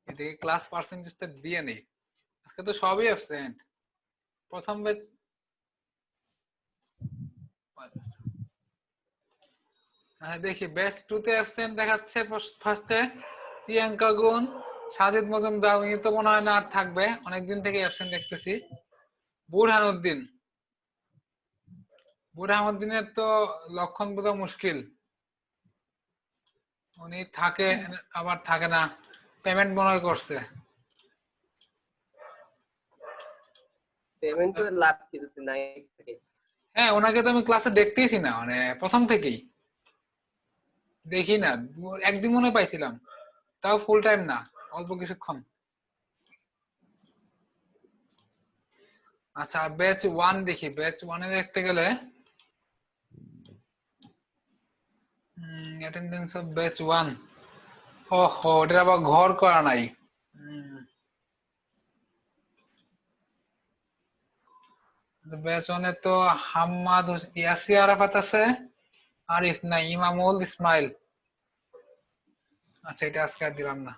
এদিকে ক্লাস পার্সেন্টেজটা দিয়ে নেই। আজকে তো সবই অ্যাবসেন্ট, প্রথম ব্যাচ। দেখি ব্যাচ 2 তে অ্যাবসেন্ট দেখাচ্ছে ফার্স্টে প্রিয়াঙ্কা গুণ, সাজিদ মজুমদার, উনি তো মনে হয় না আর থাকবে, অনেকদিন থেকে অ্যাবসেন্ট দেখতেছি। বুরহানুদ্দিন, বুরহানুদ্দিনের তো লক্ষণ বোঝা মুশকিল, উনি থাকে আবার থাকে না, পেমেন্ট মনে হয় করছে। পেমেন্ট করে লাভ কি যদি নাই থাকে? হ্যাঁ, ওনাকে তো আমি ক্লাসে দেখতেইছি না, মানে প্রথম থেকেই দেখি না, একদিন মনে হয় পাইছিলাম, তাও ফুল টাইম না, অল্প কিছুক্ষণ। আচ্ছা ব্যাচ 1 দেখি, ব্যাচ 1 এ দেখতে গেলে অ্যাটেন্ডেন্স অফ ব্যাচ 1, ওহো এটা আবার ঘর করা নাই। ব্যাচ 1 এ তো হাম্মাদ ইয়াসির আরাফাত আছে, আরিফ নাই, ইমামুল, ইসমাইল। আচ্ছা এটা আজকে আর দিলাম না।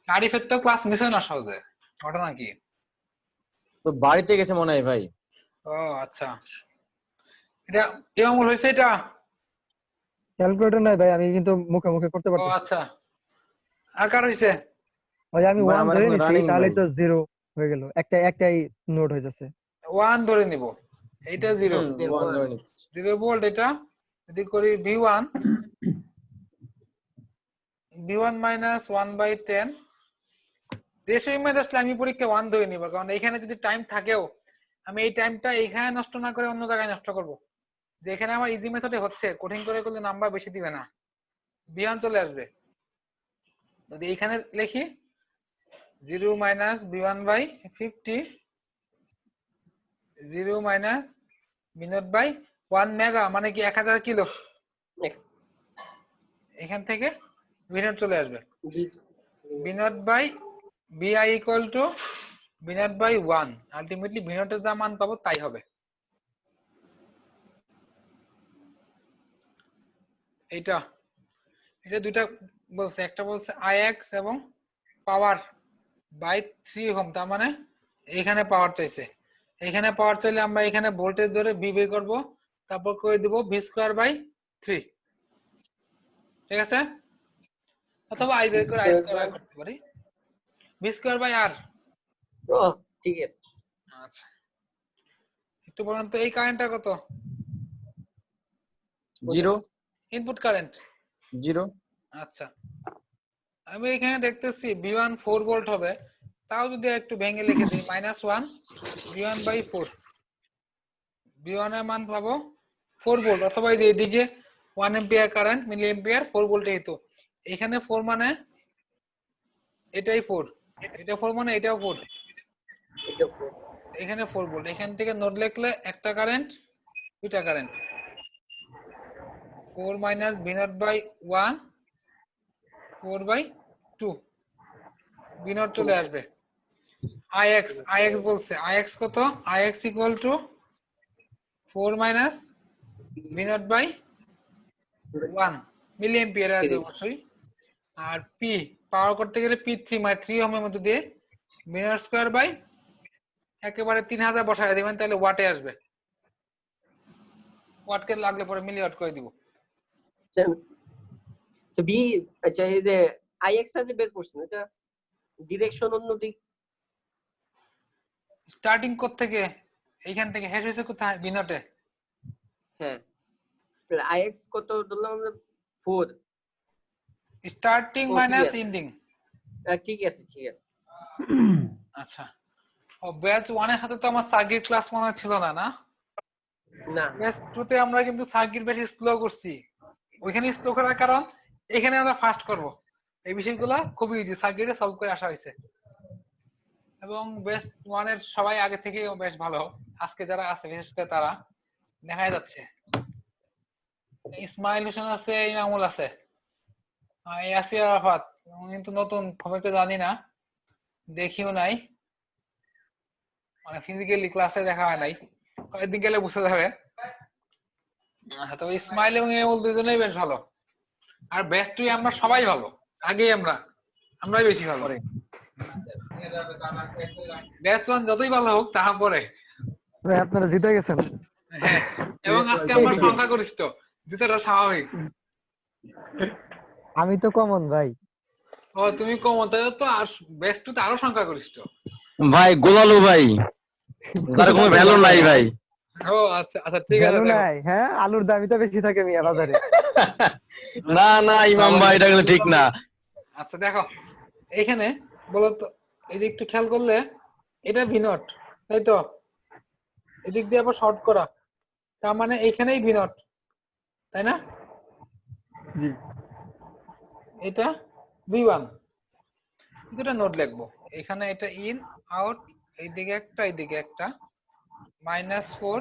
আরিফের তো ক্লাস মিস হয় না সহজে, ঘটনা কি? তো বাড়িতে গেছে মনে হয় ভাই। ও আচ্ছা, এটা ইমামুল হয়েছে এটা? ক্যালকুলেটর নাই ভাই, আমি কিন্তু মুখে মুখে করতে ও পারতেছি। আচ্ছা, আর কার হয়েছে? ভাই আমি ভাই, 1 আমার ধরে এখন নিছি, running তাহলে ভাই। তো 0 হয়ে গেল, একটাই নোট হয়ে যাচ্ছে। 1 ধরে নিব, এটা 0 ওয়ান ধরে নিচ্ছি। 0 ভোল্ট। এটা যদি করি V1 মাইনাস 1/10, রেশিও ইমেজ আসলে আমি পরীক্ষা 1 ধরে নিব, কারণ এখানে যদি টাইম থাকেও আমি এই টাইমটা এখানে নষ্ট না করে অন্য জায়গায় নষ্ট করব। যে এখানে আমার ইজি মেথডে হচ্ছে, কঠিন করে করলে নাম্বার বেশি দিবে না, V1 চলে আসবে। যদি এখানে লিখি 0 minus V1/50, 0 minus V0/1 mega, মানে কি 1000 কিলো, এখান থেকে V0 চলে আসবে। জি V0/BI equal to V0/1, ultimately V0 এর যা মান পাবো তাই হবে। এটা দুইটা বলছে, একটা বলছে IX এবং পাওয়ার বাই 3 ওহম, তার মানে এখানে পাওয়ার চাইছে। এখানে পাওয়ার চাইলে আমরা এখানে ভোল্টেজ ধরে V বের করব, তারপর করে দিব V²/3, ঠিক আছে? অথবা I বের করে I² করতে পারি, V²/R। ও ঠিক আছে। আচ্ছা একটু বলুন তো এই কারেন্টটা কত? 0 ইনপুট কারেন্ট 0। আচ্ছা আমি এখানে দেখতেছি V1 4 ভোল্ট হবে, তাও যদি একটু ভেঙে লিখে দিই -1 V1/4, V1 এর মান পাবো 4 ভোল্ট, অথবা এই যে এদিকে 1 এম্পিয়ার কারেন্ট, মিলি এম্পিয়ার 4 ভোল্টে হতো, এখানে 4 মানে এটাই 4, এটা 4 মানে এটাও 4, এখানে 4 ভোল্ট। এখান থেকে নোট লিখলে একটা কারেন্ট, দুইটা কারেন্ট, 4 মাইনাস V0/1, 4/2, V0 চলে আসবে। IX বলছে, IX কত? IX equal to 4 minus V0/1 milliampere আসবে অবশ্যই। আর P পাওয়ার করতে গেলে P3 মানে 3 ওহমের মধ্যে দিয়ে V0² একেবারে 3000 বসায় দিবেন, তাহলে ওয়াটে আসবে, ওয়াটকে লাগলে পরে মিলি ওয়াট করে দিব। তো বি, আচ্ছা এই যে আইএক্স টা যে বের করছেন, এটা ডিরেকশন অন্য দিক, স্টার্টিং কোড থেকে এইখান থেকে শেষ হয়েছে কোথায়? V0 এ। হ্যাঁ আইএক্স কত ধরলাম আমরা? 4। স্টার্টিং ও, ঠিক মাইনাস আছে। এন্ডিং। ঠিক আছে ঠিক আছে। আচ্ছা ও ব্যাচ 1 এর সাথে তো আমার সার্কিট ক্লাস মনে ছিল না, না? না ব্যাচ 2 তে আমরা কিন্তু সার্কিট বেশি স্লো করছি, ওইখানে স্লো করার কারণ এখানে আমরা ফাস্ট করব, এই বিষয়গুলো খুবই ইজি সার্কিটে সলভ করে আসা হয়েছে। এবং ব্যাচ 1 এর সবাই আগে থেকেই বেশ ভালো, আজকে যারা আছে বিশেষ করে তারা দেখা যাচ্ছে। ইসমাইল হোসেন আছে, ইমামুল আছে, ইয়াসির আরাফাত কিন্তু নতুন, খুব একটা জানি না, দেখিও নাই, মানে ফিজিক্যালি ক্লাসে দেখা হয় নাই, কয়েকদিন গেলে বুঝতে যাবে। তো ইসমাইল এবং ইমামুল দুজনেই বেশ ভালো, আর ব্যাচ 2 আমরা সবাই ভালো, আগেই আমরাই বেশি ভালো। ব্যাচ 1 যতই ভালো হোক তারপরে ভাই আপনারা জিতে গেছেন। হ্যাঁ, এবং আজকে আমরা সংখ্যাগরিষ্ঠ, যেটা স্বাভাবিক। আমি তো কমন ভাই। ও তুমি কম, তাহলে তো আর বেস্ট তো আরো সংখ্যাগরিষ্ঠ। ভাই গোলালু ভাই, যার কোনো ভ্যালু নাই ভাই। ও আচ্ছা আচ্ছা, ঠিক আছে। ভ্যালু দেখো নাই, হ্যাঁ আলুর দামই তো বেশি থাকে মিয়া বাজারে। না না ইমাম ভাই, এটা কিন্তু ঠিক না। আচ্ছা দেখো এখানে বলো তো, এই যে একটু খেয়াল করলে এটা ভিনট, তাই তো? এদিক দিয়ে আবার শর্ট করা, তার মানে এইখানেই ভিনট, তাই না? জি। এটা V1, দুটো নোট লিখবো এখানে। এটা ইন আউট, এইদিকে একটা এইদিকে একটা, -4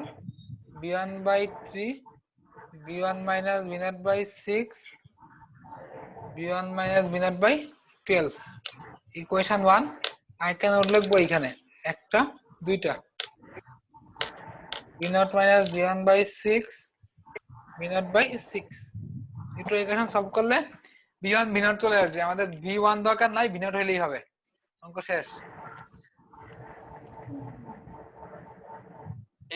V1/3 V1 minus V0/6 V1 minus V0/12 equation 1। আইকা নোট লিখবো এখানে একটা দুইটা, V0 minus V1/6 V0/6, দুটো ইকুয়েশন সলভ করলে V1 V0 চলে আসবে। আমাদের V1 দরকার নাই, V0 হলেই হবে, অঙ্ক শেষ।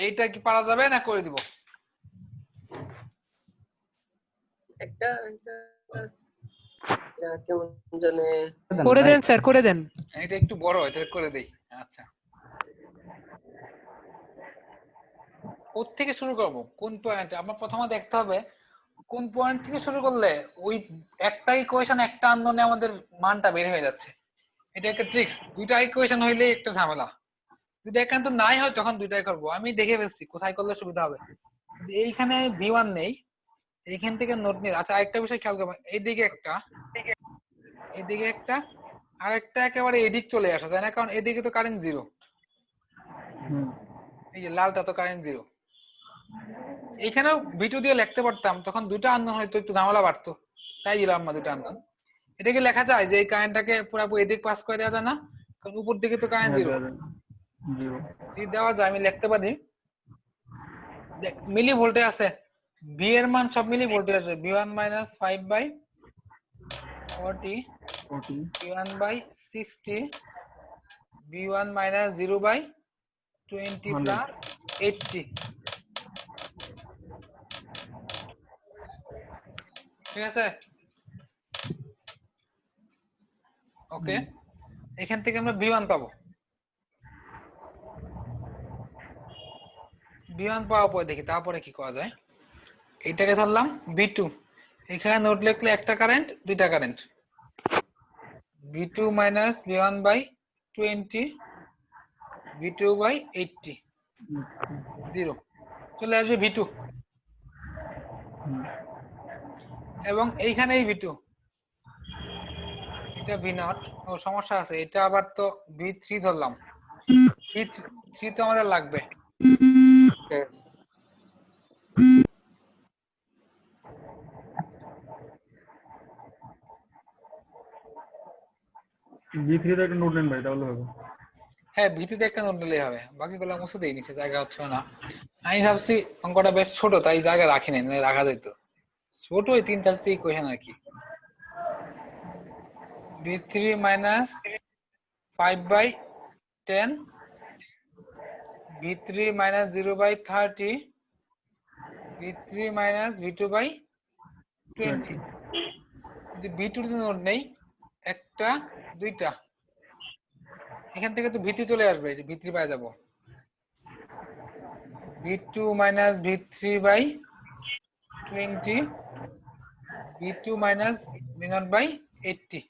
এইটা কি পারা যাবে না করে দিব? একটা কেমন জানে করে দেন স্যার, করে দেন। এটা একটু বড়, এটা করে দেই। আচ্ছা, কোত্থেকে শুরু করব, কোন পয়েন্টে? আমার প্রথমে দেখতে হবে কোন পয়েন্ট থেকে শুরু করলে ওই একটা ইকুয়েশন একটা আননোনে আমাদের মানটা বের হয়ে যাচ্ছে। এটা একটা ট্রিক্স। দুইটা ইকুয়েশন হইলে একটা ঝামেলা, যদি একান্ত নাই হয় তখন দুইটাই করব। আমি দেখে ফেলছি কোথায় করলে সুবিধা হবে। এইখানে V1 নেই, এইখান থেকে নোট নিয়ে। আচ্ছা, আরেকটা বিষয় খেয়াল করবেন, এইদিকে একটা এইদিকে একটা, আর একটা একেবারে এদিক চলে আসা যায় না, কারণ এদিকে তো কারেন্ট জিরো। এই যে লালটা তো কারেন্ট জিরো। এইখানেও V2 দিয়ে লিখতে পারতাম, তখন দুটো আননোন হয়তো একটু ঝামেলা বাড়তো, তাই দিলাম না দুটো আননোন। এটাকে লেখা যায় যে এই কারেন্টটাকে পুরোপুরি এদিক পাস করে দেওয়া যায় না, কারণ উপর দিকে তো কারেন্ট জিরো। যদি দেওয়া যায় আমি লিখতে পারি, মিলি ভোল্টে আছে, V এর মান সব মিলি ভোল্টে আছে। V1 minus 5/40 V1/60 V1 minus 0/20 plus 80, ঠিক আছে? ওকে, এখান থেকে আমরা V1 পাবো। V1 পাওয়ার পরে দেখি তারপরে কি করা যায়। এটাকে ধরলাম V2, এখানে নোট লিখলে একটা কারেন্ট দুইটা current, V2 minus V1/20 V2/80 0 চলে আসবে V2, এবং এইখানেই V2, এটা V0। ও সমস্যা আছে, এটা আবার তো V3 ধরলাম, V3 তো আমাদের লাগবে। হ্যাঁ V3 তে একটা নোট নেন ভাই, তাহলে হবে। হ্যাঁ, ভিত্তিতে একটা নোট নিলেই হবে, বাকিগুলো মুছে দিয়ে নিচে, জায়গা হচ্ছে না। আমি ভাবছি অঙ্কটা বেশ ছোট, তাই জায়গা রাখিনি, রাখা যেত। ছোট ওই 3-4টি ইকুয়েশন আর কি। V3 minus 5/10 V3 minus 0/30 V3 minus V2/20। যদি V2 র নোট নেই একটা দুইটা, এখান থেকে তো V3 চলে আসবে, যে V3 পাই যাব। V2 minus V3/20 V2 minus V0/80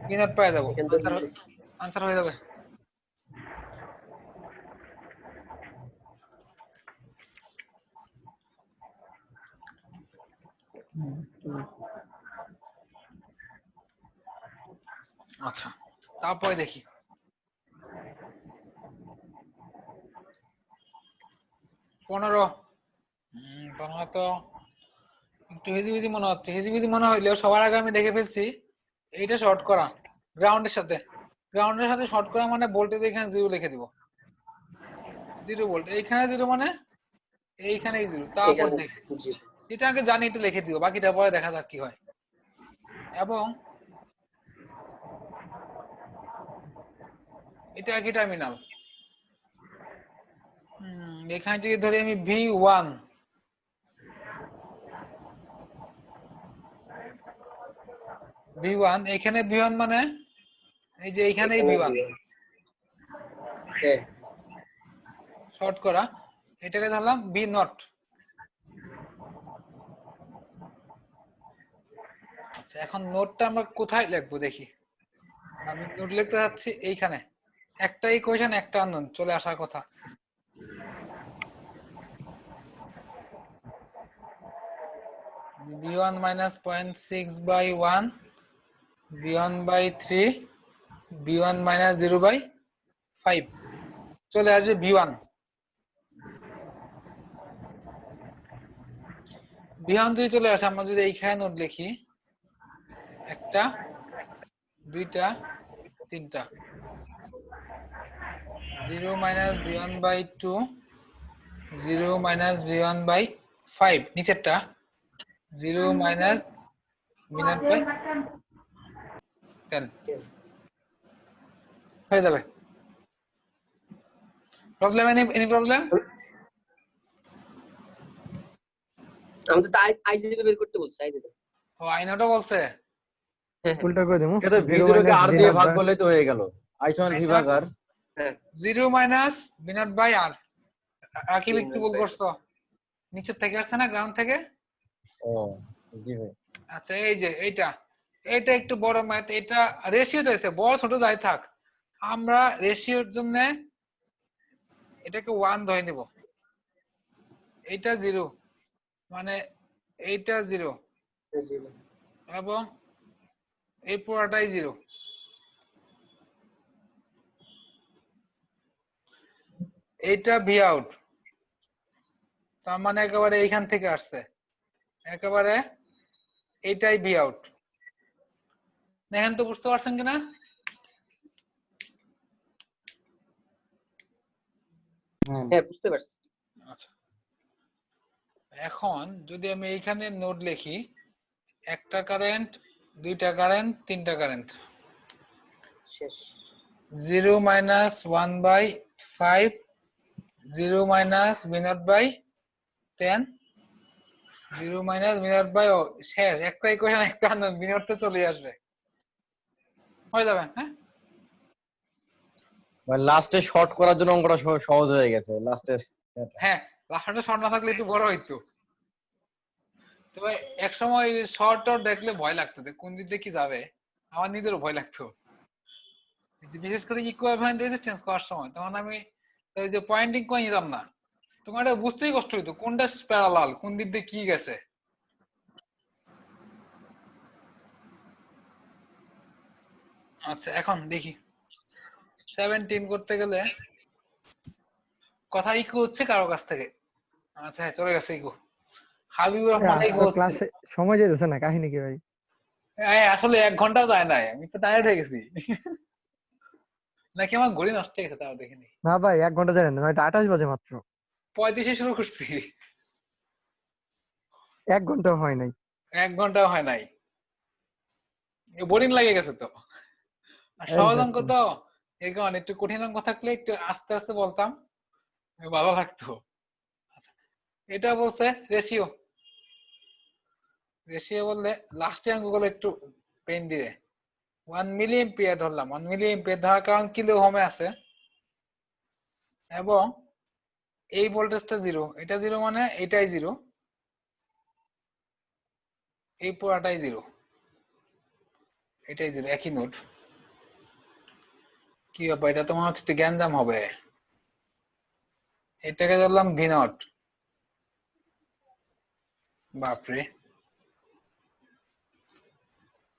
V0 পাই যাব, এখান থেকে আনসার হয়ে যাবে। আচ্ছা, তারপরে দেখি 15 15 তো একটু হিজিবিজি মনে হচ্ছে। হিজিবিজি মনে হইলেও সবার আগে আমি দেখে ফেলছি এইটা শর্ট করা গ্রাউন্ডের সাথে। গ্রাউন্ডের সাথে শর্ট করা মানে ভোল্টেজ এখানে 0 লিখে দিব, 0 ভোল্ট। এইখানে 0 মানে এইখানেই 0। তারপর এখানে দেখি, জি যেটা আগে জানি এটা লিখে দিব, বাকিটা পরে দেখা যাক কি হয়। এবং এটা একই টার্মিনাল, এখানে যদি ধরি আমি V1, এখানে V1 মানে এই যে এইখানেই V1 হ্যাঁ শর্ট করা, এটাকে ধরলাম B0। আচ্ছা, এখন নোটটা আমরা কোথায় লিখবো দেখি। আমি নোট লিখতে যাচ্ছি এইখানে, একটা ইকুয়েশন একটা আননোন চলে আসার কথা। B1 minus 0.6 by 1, B1 by 3, B1 minus 0 by 5 চলে আসবে B1। B1 যদি চলে আসে, আমরা যদি এইখানে নোট লিখি, একটা, দুইটা, তিনটা, 0 minus B1 by 2, 0 minus B1 by 5, নিচেরটা 0 minus B0 by 10 হয়ে যাবে। প্রবলেম? Any problem? আমি তো আইসিটি বের করতে বলছি, আইসিটি। ও আইনোটা বলছে। উল্টা করে দেবো, কিন্তু V0 কে R দিয়ে ভাগ করলে তো হয়ে গেল, I সমান V ভাগ R। 0 minus B0 by R। Akib একটু ভুল করছো, নিচে থেকে আসছে না, গ্রাউন্ড থেকে। ও জি ভাই। আচ্ছা, এই যে এটা একটু বড় ম্যাথ, এটা রেশিও চাইছে, বড় ছোট যাই থাক, আমরা রেশিওর জন্য এটাকে 1 ধরে নিব। এইটা 0 মানে এইটা 0 এবং এই পুরোটাই 0। এইটা ভি আউট, তার মানে একেবারে এইখান থেকে আসছে, একেবারে এইটাই ভি আউট। দেখেন তো বুঝতে পারছেন কিনা? হ্যাঁ বুঝতে পারছি। আচ্ছা, এখন যদি আমি এইখানে নোড লিখি, একটা কারেন্ট, দুইটা কারেন্ট, তিনটা কারেন্ট, শেষ। 0 minus 1 by 5, 0 minus B0 by 10, 0 minus B0 by শেষ। একটা ইকুয়েশন একটা আননোন, B0 তো চলে আসবে, হয়ে যাবে। হ্যাঁ, মানে লাস্টে শর্ট করার জন্য অঙ্কটা সহজ হয়ে গেছে লাস্টের। হ্যাঁ, লাস্টে শর্ট না থাকলে একটু বড় হইতো। তবে এক সময় শর্ট দেখলে ভয় লাগতো যে কোন দিক দিয়ে কি যাবে, আমার নিজেরও ভয় লাগতো, বিশেষ করে ইকুইভ্যালেন্ট রেজিস্ট্যান্স করার সময়। তখন আমি ওই যে পয়েন্টিং করে নিতাম না, তোমার এটা বুঝতেই কষ্ট হইতো কোনটা প্যারালাল, কোন দিক দিয়ে কি গেছে। আচ্ছা, এখন দেখি 17 করতে গেলে কথা ইকো হচ্ছে কারো কাছ থেকে। আচ্ছা, হ্যাঁ চলে গেছে ইকো, হাবিবুর রহমান ইকো হচ্ছে। ক্লাসে সময় যেতেছে না, কাহিনী কি ভাই? আসলে 1 ঘন্টাও যায় নাই, আমি তো টায়ার্ড হয়ে গেছি। নাকি আমার ঘড়ি নষ্ট হয়ে গেছে, তাও দেখিনি। না ভাই 1 ঘন্টা জানেন না, এটা 28 বাজে মাত্র। 35 শুরু করছি, 1 ঘন্টাও হয় নাই। 1 ঘন্টাও হয় নাই, বোরিং লাগে গেছে তো। আর সহজ অঙ্ক তো, এই কারণে একটু কঠিন অঙ্ক থাকলে একটু আস্তে আস্তে বলতাম, ভালো লাগতো। আচ্ছা, এটা বলছে রেশিও, রেশিও বললে লাস্টে অঙ্কগুলো একটু পেন দিবে। 1 মিলি এম্পিয়ার ধরলাম, 1 মিলি এম্পিয়ার ধরার কারণ কিলো ওহমে আছে, এবং এই ভোল্টেজটা 0, এটা 0 মানে এটাই 0, এই পুরাটাই 0, এটাই 0, একই নোট। কি ব্যাপার, এটা তো মনে হচ্ছে একটু গ্যাঞ্জাম হবে। এটাকে ধরলাম V0, বাপরে,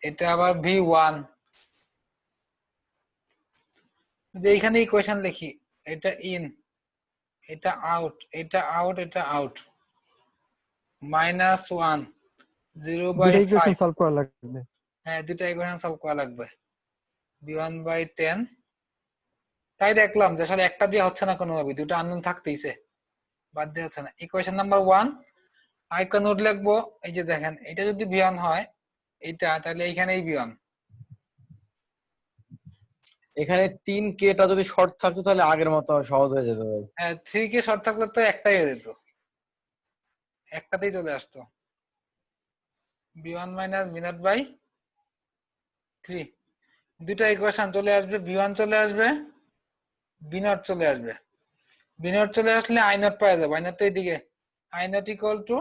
এটা আবার V1। যদি এইখানে ইকুয়েশন লিখি, এটা ইন, এটা আউট, এটা আউট, এটা আউট, -1, 0 by দুটো ইকুয়েশন 5। সলভ করা লাগবে। হ্যাঁ, দুটা ইকুয়েশন সলভ করা লাগবে। B1 by 10, তাই দেখলাম যে আসলে একটা দিয়ে হচ্ছে না কোনোভাবে, দুটো আননোন থাকতেইছে, বাদ দিয়ে হচ্ছে না। ইকুয়েশন নাম্বার 1, আরেকটা নোট লিখবো। এই যে দেখেন, এটা যদি V1 হয় এটা, তাহলে এইখানেই V1, এখানে 3K টা যদি শর্ট থাকতো তাহলে আগের মতো সহজ হয়ে যেত ভাই। হ্যাঁ 3 কে শর্ট থাকলে তো একটাই হয়ে যেত, একটাতেই চলে আসতো। v1 মাইনাস v0 বাই 3, দুইটা ইকুয়েশন চলে আসবে, v1 চলে আসবে, v0 চলে আসবে। v0 চলে আসলে i0 পাওয়া যাবে, i0 তো এইদিকে, i0 equal to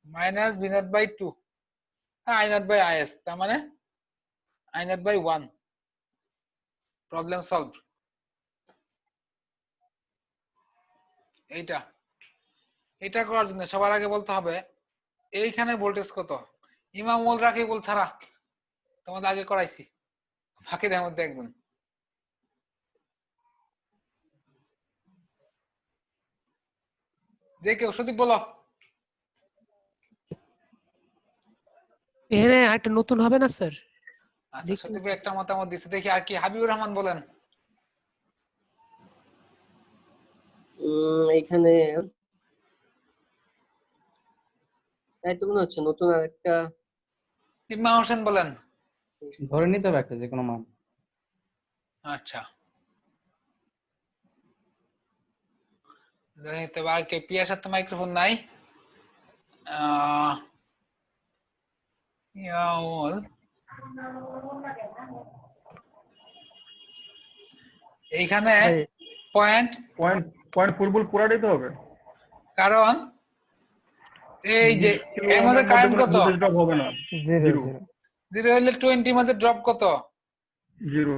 minus v0 by 2, i0 by is, তার মানে i0 বাই 1। Problem solved. এইটা এটা করার জন্য সবার আগে বলতে হবে এইখানে ভোল্টেজ কত। ইমামুল রাকিবুল ছাড়া তোমাদের আগে করাইছি, বাকিদের মধ্যে একজন। যে কেউ সঠিক বলো। এখানে একটা নতুন হবে না স্যার? আচ্ছা সঠিক একটা মতামত দিচ্ছে, দেখি আর কি। হাবিবুর রহমান বলেন। এখানে তাই তো মনে হচ্ছে নতুন আরেকটা। ইমাম হোসেন বলেন। ধরে নিতে হবে একটা যে কোনো মান। আচ্ছা ধরে নিতে হবে। আর কে? পিয়াসার তো মাইক্রোফোন নাই। ইয়াউল এইখানে পয়েন্ট পয়েন্ট পয়েন্ট ফুটবল পুরাটাই তো হবে। কারণ এই যে 20 কিলো এর মধ্যে ওহমের মধ্যে কারেন্ট কোনো কত? ভোল্টেজ ড্রপ হবে না। Zero zero. জিরো। 0 হলে 20 মধ্যে ড্রপ কত? জিরো।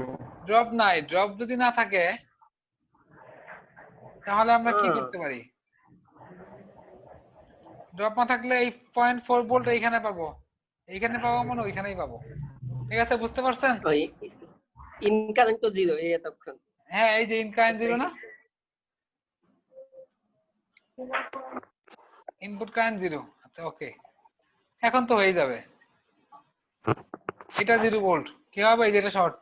ড্রপ নাই। ড্রপ যদি না থাকে তাহলে আমরা কি হ্যাঁ। করতে পারি? ড্রপ না থাকলে এই 0.4 ভোল্ট এইখানে পাবো, এইখানে পাবো মানে ওইখানেই পাবো। ঠিক আছে, বুঝতে পারছেন? ইনকারেন্ট তো জিরো এই এতক্ষণ। হ্যাঁ এই যে ইনকারেন্ট জিরো না, ইনপুট কারেন্ট জিরো। আচ্ছা ওকে, এখন তো হয়ে যাবে। এটা 0 ভোল্ট কি হবে? এই যেটা শর্ট।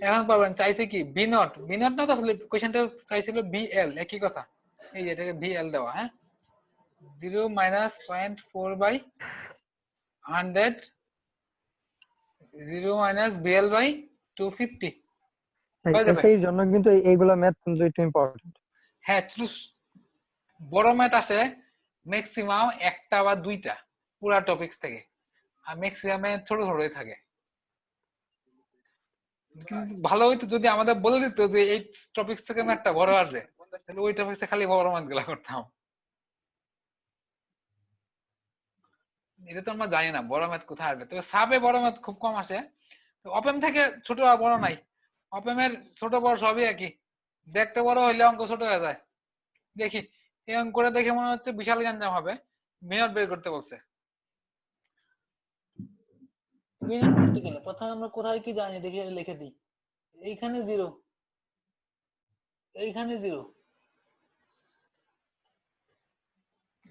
এখন পাবেন চাইছে কি v0, v0 না তো আসলে কোশ্চেনটা চাইছিল vl, একই কথা। এই যে এটাকে vl দেওয়া, হ্যাঁ 0 minus 0.4 by 100, 0 minus vl by 250 হয়ে যাবে। এসআই এর জন্য কিন্তু এইগুলা ম্যাথ কিন্তু একটু ইম্পর্টেন্ট। হ্যাঁ বড় ম্যাথ আসে ম্যাক্সিমাম একটা বা দুইটা পুরা টপিকস থেকে, আর ম্যাক্সিমামে ছোট ছোটই থাকে। কিন্তু ভালো হইতো যদি আমাদের বলে দিত যে এই টপিকস থেকে ম্যাথটা বড় আসবে, তাহলে ওই টপিকসে খালি বড় ম্যাথ গুলা করতাম। এটা তো আমরা জানি না বড় ম্যাথ কোথায় আসবে, তবে সাবে বড় ম্যাথ খুব কম আসে। অপেম থেকে ছোট আর বড় নাই, অপেমের ছোট বড় সবই একই, দেখতে বড় হইলে অঙ্ক ছোট হয়ে যায়। দেখি এই অঙ্ক করে দেখে মনে হচ্ছে বিশাল গ্যাঞ্জাম হবে। মেয়র বের করতে বলছে। প্রথমে আমরা কোথায় কি জানি দেখে লিখে দিই। এইখানে 0, এইখানে 0,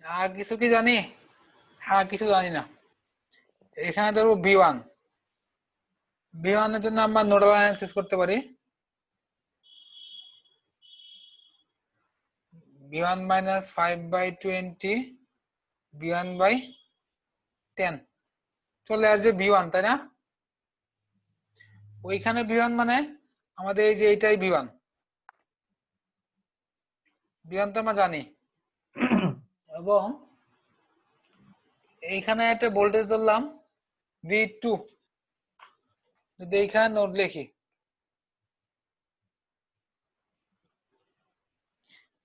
আর কিছু কি জানি? হ্যাঁ কিছু জানি না। এখানে ধরো v1, v1 এর জন্য আমরা নোডাল অ্যানালিসিস করতে পারি। v1 minus 5/20, v1 by 10 চলে আসবে v1, তাই না? ওইখানে v1 মানে আমাদের এই যে এইটাই v1, v1 তো আমরা জানি। এবং এইখানে একটা ভোল্টেজ ধরলাম v2, যদি এইখানে নোড লিখি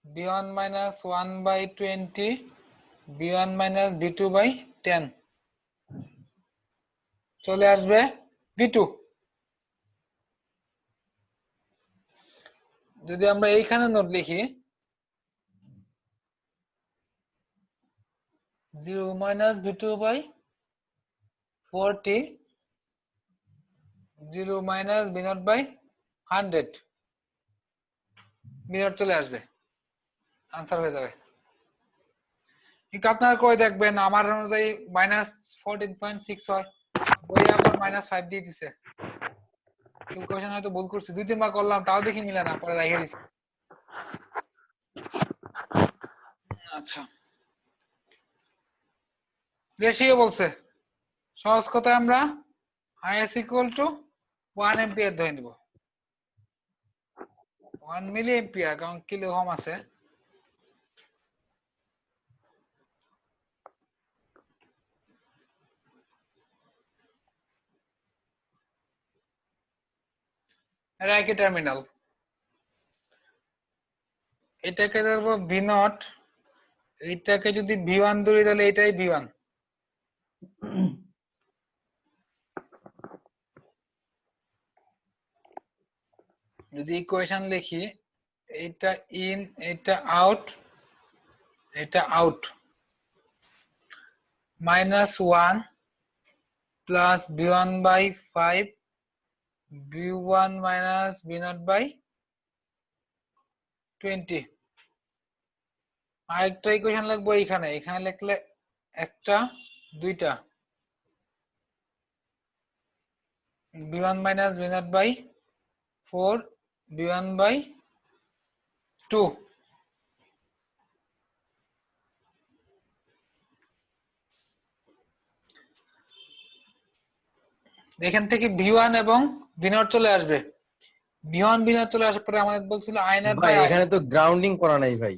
v1 minus 1/20, v1 minus v2 by 10 চলে আসবে v2। যদি আমরা এইখানে নোট লিখি 0 minus v2 by 40, 0 minus v0 by 100, v0 চলে আসবে, আনসার হয়ে যাবে। কিন্তু আপনারা কই দেখবেন আমার অনুযায়ী -14.6 হয়, বইয়ে আবার -5 দিয়ে দিছে। ক্যালকুলেশন হয়তো ভুল করছি, 2-3 বার করলাম তাও দেখি মিলে না, পরে রেখে দিছি। আচ্ছা রেশিও বলছে, সহজ কথায় আমরা is equal to 1 ampere ধরে নিব 1 মিলি এম্পিয়ার কারণ কিলো ওহম আছে এটা একই টার্মিনাল এটাকে ধরবো ভি নট এইটাকে যদি ভি1 ধরি তাহলে এটাই ভি1 যদি ইকুয়েশন লিখি এটা ইন এটা out -1 plus V one by 5 V one minus ভি0 বাই 20 আরেকটা ইকুয়েশন লিখবো এখানে লিখলে একটা দুইটা ভি1 মাইনাস ভি0 বাই 4 ভি1 বাই 2 এখান থেকে ভি1 এবং ভি0 চলে আসবে ভি1 ভি0 চলে আসার পরে আমাদের বলছিল আই0 ভাই বাই এখানে তো গ্রাউন্ডিং করা নাই ভাই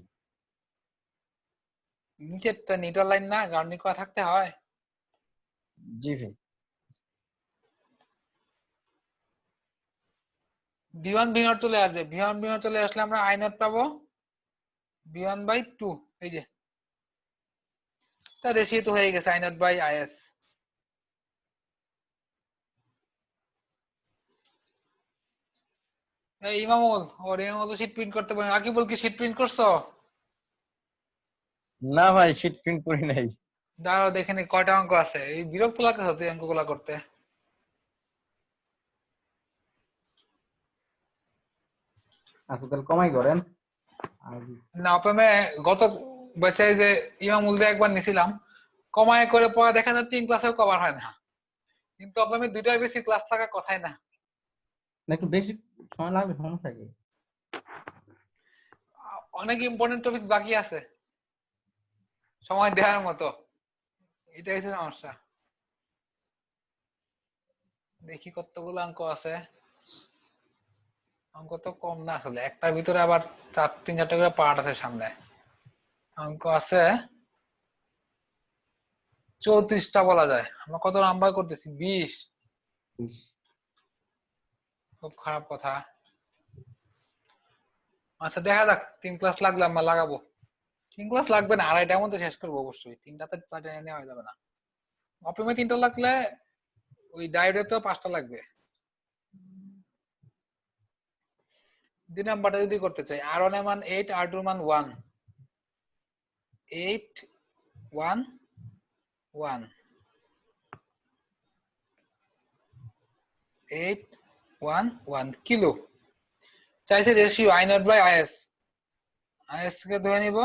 নিচেরটা নিউট্রাল লাইন না গ্রাউন্ডিং করা থাকতে হয় জি ভাই ভি1 ভি0 চলে আসবে ভি1 ভি0 চলে আসলে আমরা আই0 পাবো ভি1 বাই 2 এই যে তা রেশিও তো হয়ে গেছে আই0 বাই আইএস এই ইমামুল তো শীট প্রিন্ট করতে পারে আকিবুল কি শীট প্রিন্ট করছো না ভাই শীট প্রিন্ট করি নাই দাঁড়াও দেখে নি কয়টা অঙ্ক আছে এই বিরক্ত লাগতেছে তুই অঙ্কগুলা করতে আচ্ছা তাহলে কমাই করেন না প্রথমে গত বাচ্চায় যে ইমামুল দিয়ে একবার নিছিলাম কমায় করে পড়া দেখা যায় 3 ক্লাসেও কভার হয় না কিন্তু প্রথমে দুইটার বেশি ক্লাস থাকা কথাই না একটু বেশি সময় লাগবে সমস্যা কি অনেক ইম্পর্টেন্ট টপিক বাকি আছে সময় দেওয়ার মতো এটাই হচ্ছে সমস্যা দেখি কতগুলো অঙ্ক আছে অঙ্ক তো কম না আসলে একটার ভিতরে আবার 3-4টা করে পার্ট আছে সামনে অঙ্ক আছে 34টা বলা যায় আমরা কত নাম্বার করতেছি 20 খুব খারাপ কথা আচ্ছা দেখা যাক 3 ক্লাস লাগলে আমরা লাগাবো 3 ক্লাস লাগবে না 2.5টার মধ্যে শেষ করবো অবশ্যই 3টাতে 4টা নেওয়া যাবে না অপেমে 3টা লাগলে ওই ডায়োডে তো 5টা লাগবে 2 নাম্বারটা যদি করতে চাই r1 এর মান 8 r2 এর মান 1 8 1 1 8 1 1 কিলো চাইছে ratio i0 by is is কে ধরে নিব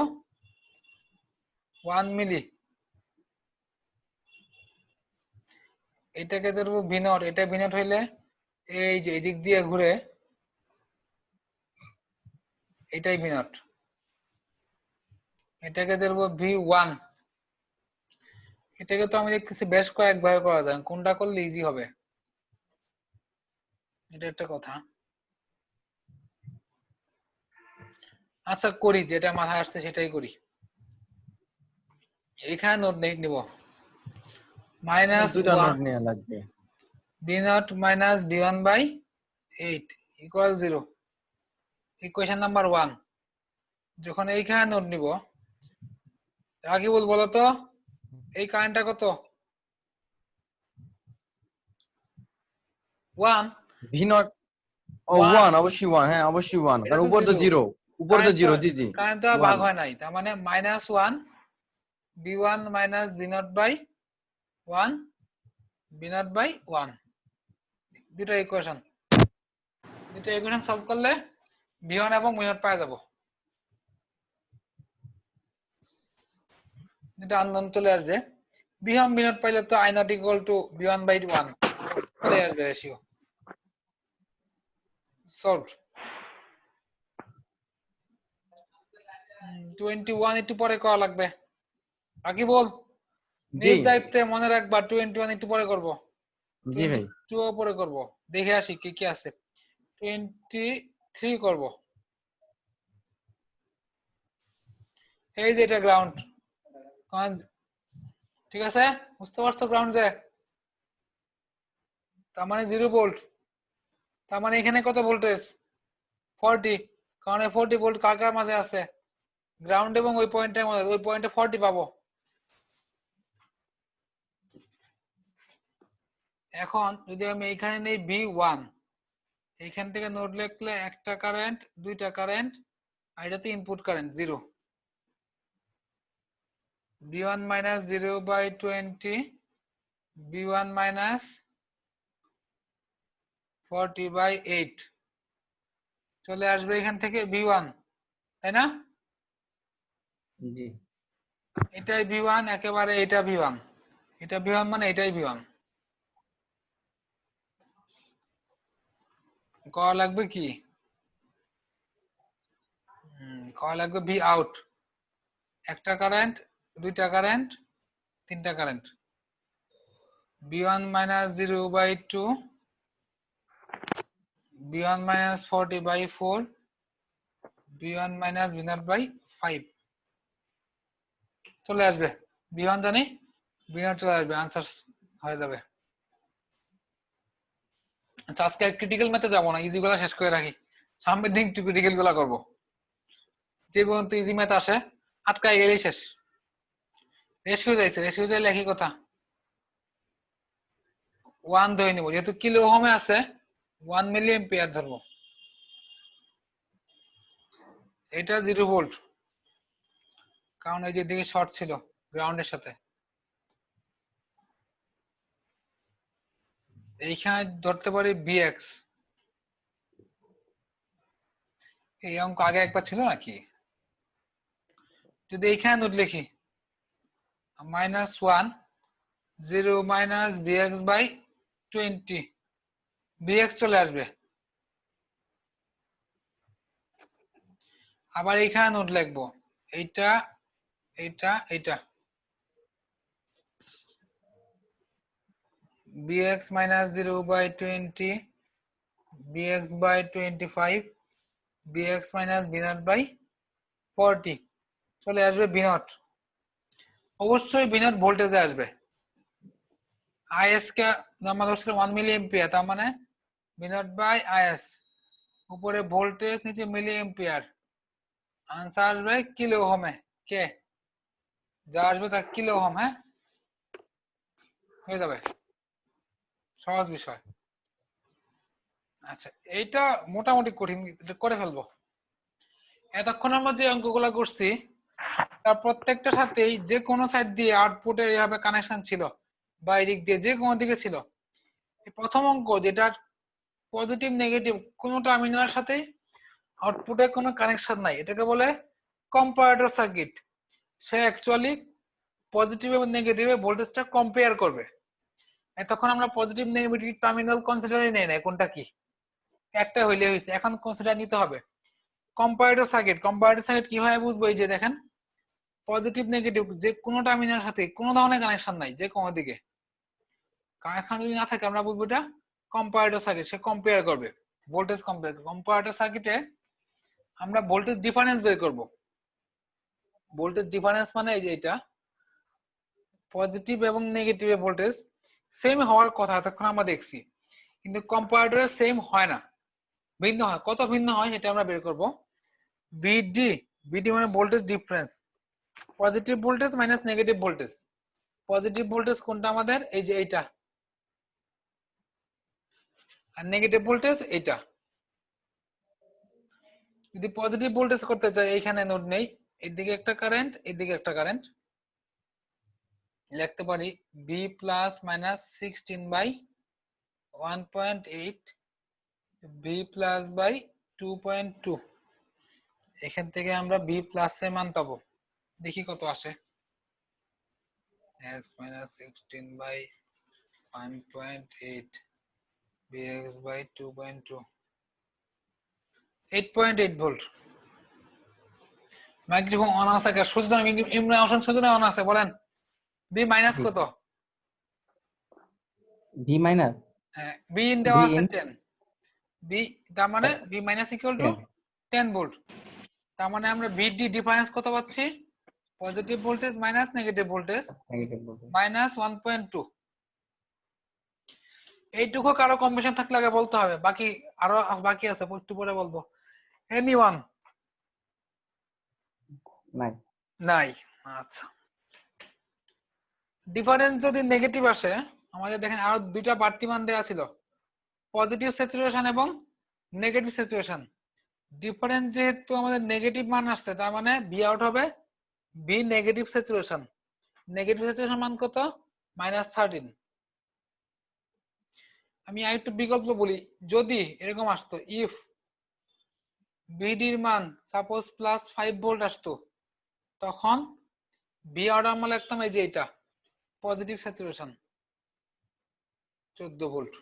1 মিলি এটাকে ধরবো v0 এটা v0 হইলে এই যে এদিক দিয়ে ঘুরে এটাই v0 এটাকে ধরবো v1 এটাকে তো আমি দেখতেছি বেশ কয়েকভাবে করা যায় কোনটা করলে ইজি হবে এটা একটা কথা আচ্ছা করি যেটা মাথায় আসছে সেটাই করি এখানে নোট নিব মাইনাস দুইটা নোট নেওয়া লাগবে v0 minus v1 by 8 equal 0 equation number 1 যখন এইখানে নোট নিব আগে বলো তো এই কারেন্টটা কত 1 ভি নট ও 1 অবশ্যই 1 হ্যাঁ অবশ্যই 1 কারণ উপর তো 0 উপর তো 0 জি জি কারেন্ট তো ভাগ হয় নাই তার মানে -1 v1 minus v0 by 1 v0 by 1 দুটো ইকুয়েশন সলভ করলে v1 এবং v0 পাওয়া যাব এটা আননোন চলে আসবে v1 v0 পাইলে তো i0 equal two v1 by 1 চলে আসবে রেশিও সলভ 21 একটু পরে করা লাগবে বাকি বল জি নিজ দায়িত্বে মনে রাখবা 21 একটু পরে করব জি ভাই 22 উপরে করব, দেখে আসি কি কি আছে। 23 করব, এই যে এটা গ্রাউন্ড, ঠিক আছে, বুঝতে পারছো গ্রাউন্ড যে, তার মানে 0 ভোল্ট, তার মানে এখানে কত ভোল্টেজ 40, কারণ 40 ভোল্ট কার কার মাঝে আছে, গ্রাউন্ড এবং ওই পয়েন্টের মধ্যে, ওই পয়েন্টে 40 পাবো। এখন যদি আমি এইখানে নেই V1, এইখান থেকে নোড লিখলে একটা কারেন্ট, দুইটা কারেন্ট, আর এটাতে input current 0, V1 minus 0/20, V1 minus 40/8 চলে আসবে এখান থেকে V1, তাই না? জি এটাই V1, একেবারে এটা V1, এটা V1 মানে এটাই V1। করা লাগবে কি, করা লাগবে V out, একটা কারেন্ট, দুইটা কারেন্ট, তিনটা current, V1 minus 0/2, V1 minus 40/4, V1 minus V0/5 চলে আসবে। V1 জানি, V0 চলে আসবে, আনসার হয়ে যাবে। আচ্ছা, আজকে ক্রিটিক্যাল ম্যাথে যাবো না, ইজি গুলা শেষ করে রাখি, সামনের দিন একটু ক্রিটিক্যাল গুলা করবো। যে পর্যন্ত ইজি ম্যাথ আসে আটকায় গেলেই শেষ। রেশিও যাইছে, রেশিও যাইলে একই কথা, 1 ধরে নিব, যেহেতু কিলো ওহমে আছে 1 মিলি এম্পিয়ার ধরবো। এটা 0 ভোল্ট, কারণ এই যে দিকে শর্ট ছিল গ্রাউন্ডের সাথে। এইখানে ধরতে পারি Bx, এই অঙ্ক আগে একবার ছিল নাকি, যদি এইখানে নোট লিখি -1 0 minus Bx/20, Bx চলে আসবে। আবার এইখানে নোট লিখবো, এইটা এইটা এইটা, Bx minus 0/20, Bx/25, Bx minus V0/40 চলে আসবে V0। অবশ্যই V0 ভোল্টেজে আসবে। IS কে আমরা ধরছি 1 মিলি এম্পিয়ার, তার মানে V0/IS, উপরে ভোল্টেজ, নিচে মিলি এম্পিয়ার, আনসার আসবে কিলো ওহমে, কে যা আসবে তা কিলো ওহম। হ্যাঁ, হয়ে যাবে, সহজ বিষয়। আচ্ছা, এইটা মোটামুটি কঠিন, এটা করে ফেলবো। এতক্ষণ আমরা যে অঙ্কগুলো করছি তার প্রত্যেকটার সাথেই যে কোনো সাইড দিয়ে আউটপুটের এইভাবে কানেকশন ছিল, বা এদিক দিয়ে যে কোনো দিকে ছিল। এই প্রথম অঙ্ক যেটার পজিটিভ নেগেটিভ কোনো টার্মিনালের সাথে আউটপুটে কোনো কানেকশন নাই, এটাকে বলে কম্পারেটর সার্কিট। সে অ্যাকচুয়ালি পজিটিভ এবং নেগেটিভে ভোল্টেজটা কম্পেয়ার করবে। এতক্ষণ আমরা পজিটিভ নেগেটিভ টার্মিনাল কনসিডারই নেই না, কোনটা কি, একটা হইলে হয়েছে, এখন কনসিডার নিতে হবে কম্পারেটর সার্কিট। কম্পারেটর সার্কিট কিভাবে বুঝবো, এই যে দেখেন পজিটিভ নেগেটিভ যে কোনো টার্মিনালের সাথে কোনো ধরনের কানেকশন নাই, যে কোনো দিকে কানেকশন যদি না থাকে আমরা বুঝবো এটা কম্পারেটর সার্কিট। সে কম্পেয়ার করবে, ভোল্টেজ কম্পেয়ার। কম্পারেটর সার্কিটে আমরা ভোল্টেজ ডিফারেন্স বের করব। ভোল্টেজ ডিফারেন্স মানে এই যে এটা পজিটিভ এবং নেগেটিভে ভোল্টেজ সেম হওয়ার কথা এতক্ষণ আমরা দেখছি, কিন্তু কম্পারেটরে সেম হয় না, ভিন্ন হয়। কত ভিন্ন হয় সেটা আমরা বের করব। ভিডি, ভিডি মানে voltage difference, positive voltage minus negative voltage. Positive voltage কোনটা আমাদের, এই যে এইটা, আর নেগেটিভ ভোল্টেজ এইটা। যদি পজিটিভ ভোল্টেজ করতে চাই, এইখানে নোড নেই, এদিকে একটা কারেন্ট, এদিকে একটা কারেন্ট, লিখতে পারি B plus minus 16/1.8, B plus by 2.2। এখান থেকে আমরা B প্লাস এর মান পাবো, দেখি কত আসে। x minus 16/1.8, bx by 2.2, 8.8 volt. Microphone on আছে, সুজন ইমরান হোসেন সুজন অন আছে, বলেন B মাইনাস কত? ভি মাইনাস হ্যাঁ বি ইন দেওয়া ভি আছে ইন 10, বি তার মানে B minus equal to 10 volt. তার মানে আমরা ভিডি ডিফারেন্স কত পাচ্ছি? Positive voltage minus negative voltage negative বলতে মাইনাস 1.2। এইটুকু কারো কম্বিনেশন থাকলে আগে বলতে হবে, বাকি আরো বাকি আছে একটু পরে বলবো। এনিওয়ান? নাই নাই। আচ্ছা, ডিফারেন্স যদি নেগেটিভ আসে, আমাদের দেখেন আরো দুইটা বাড়তি মান দেওয়া ছিল, পজিটিভ স্যাচুরেশন এবং নেগেটিভ স্যাচুরেশন। ডিফারেন্স যেহেতু আমাদের নেগেটিভ মান আসছে, তার মানে বি আউট হবে B negative saturation. Negative saturation মান কত? -13। আমি আরেকটু বিকল্প বলি, যদি এরকম আসতো, ইফ বিডির মান সাপোজ +5 ভোল্ট আসতো, তখন বি আউট আমরা লিখতাম এই যে এটা positive saturation 14 volt.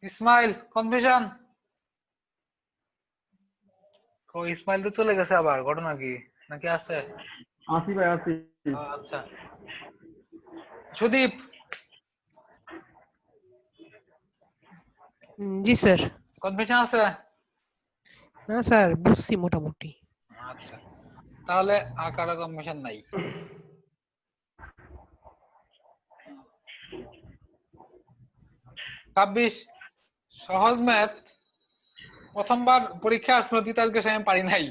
Ismail confusion? Ismail তো চলে গেছে, আবার ঘটনা কি নাকি আছে? আসি ভাই আসি। আচ্ছা, সুদীপ জি স্যার। কনফিউশন আছে? না স্যার, বুঝছি মোটামুটি। আচ্ছা, তাহলে আর কারো কনফিউশন নাই। 26 সহজ ম্যাথ, প্রথমবার পরীক্ষা আসলো, তিতালকে আমি পারি নাই।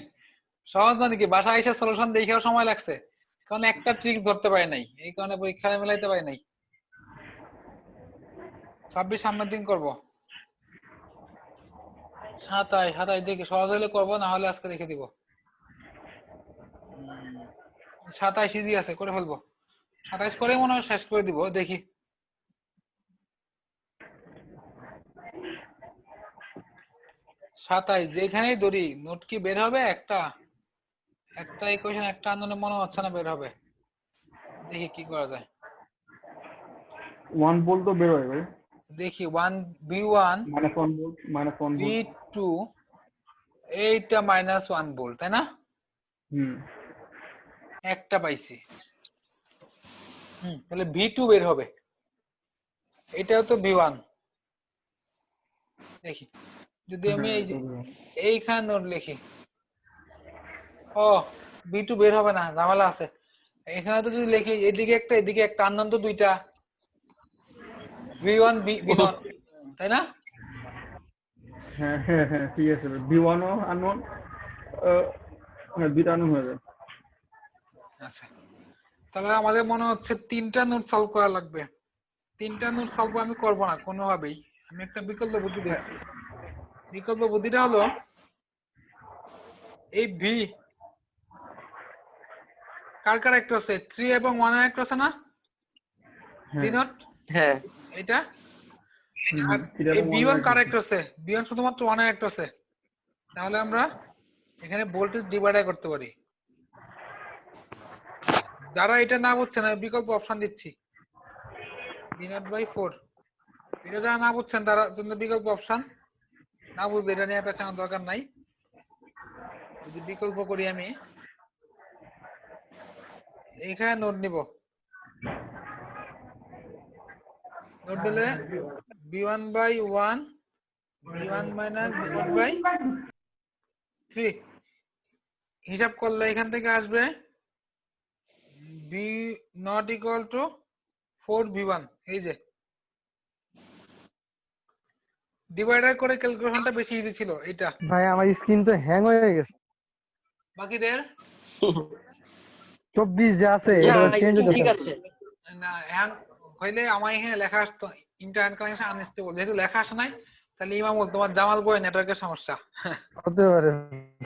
সহজ মানে কি, বাসায় এসে সলিউশন দেখাও সময় লাগছে, কারণ একটা ট্রিক্স ধরতে পারি নাই, এই কারণে পরীক্ষায় মেলাইতে পারি নাই। 26 সামনের দিন করবো। 27 দেখি সহজ হলে করবো, না হলে আজকে রেখে দিব। 27 ইজি আছে, করে ফেলবো। 27 করে মনে হয় শেষ করে দিব, দেখি। যেখানেই ধরি নোট কি বের হবে? একটা ইকুয়েশন একটা আন্দোলনে মনে হচ্ছে না বের হবে, দেখি কি করা যায়। 1 ভোল্ট তো বের হয় ভাই। দেখি 1 v1 -1 ভোল্ট -1 ভোল্ট। v2 এইটা -1 ভোল্ট, তাই না? হুম একটা পাইছি। তাহলে v2 বের হবে, এটাও তো v1। দেখি যদি আমি এই যে এইখানে নোট লিখি, ও v2 বের হবে না, ঝামেলা আছে। এখানে তো যদি লিখি এদিকে একটা এদিকে একটা, আননোন তো দুইটা, v1 v0, তাই না? হ্যাঁ হ্যাঁ হ্যাঁ ঠিক আছে ভাই। V1 ও আননোন, হ্যাঁ দুইটা আননোন হয়ে যায়। আচ্ছা, তাহলে আমাদের মনে হচ্ছে 3টা নোট সলভ করা লাগবে। 3টা নোট সলভ আমি করব না কোনোভাবেই, আমি একটা বিকল্প বুদ্ধি দেখছি। বিকল্প বুদ্ধিটা হলো, এই ভি কার কার একটা আছে? 3 এবং 1 এর একটা আছে না? ভি নট হ্যাঁ এটা, আর এটা এই তো বি মনে ওয়ান রাখি। কার একটা আছে? বি ওয়ান শুধুমাত্র 1 এর একটা আছে। তাহলে আমরা এখানে ভোল্টেজ ডিভাইডার করতে পারি। যারা এটা না বুঝছেন, আমি বিকল্প অপশন দিচ্ছি, v0/4। এটা যারা না বুঝছেন তারা জন্য বিকল্প অপশন, না বুঝলে এটা নিয়ে পেছানোর দরকার নাই। যদি বিকল্প করি, আমি এখানে নোট নিব, নোট দিলে v1/1 v1 - v0/3 হিসাব করলে এখান থেকে আসবে v0 = 4v1। এই যে ডিভাইডার করে ক্যালকুলেশনটা বেশি ইজি ছিল এটা। ভাই আমার স্ক্রিন তো হ্যাং হয়ে গেছে, বাকিদের 24 যা আছে না এটা চেঞ্জ স্কিন হতে ঠিক পারে। আছে। না হ্যাং হইলে আমার এখানে লেখা আসতো ইন্টারনেট কানেকশন আনস্টেবল, যেহেতু লেখা আসে নাই, তাহলে ইমামুল তোমার জামাল বই নেটওয়ার্কের সমস্যা। হতে পারে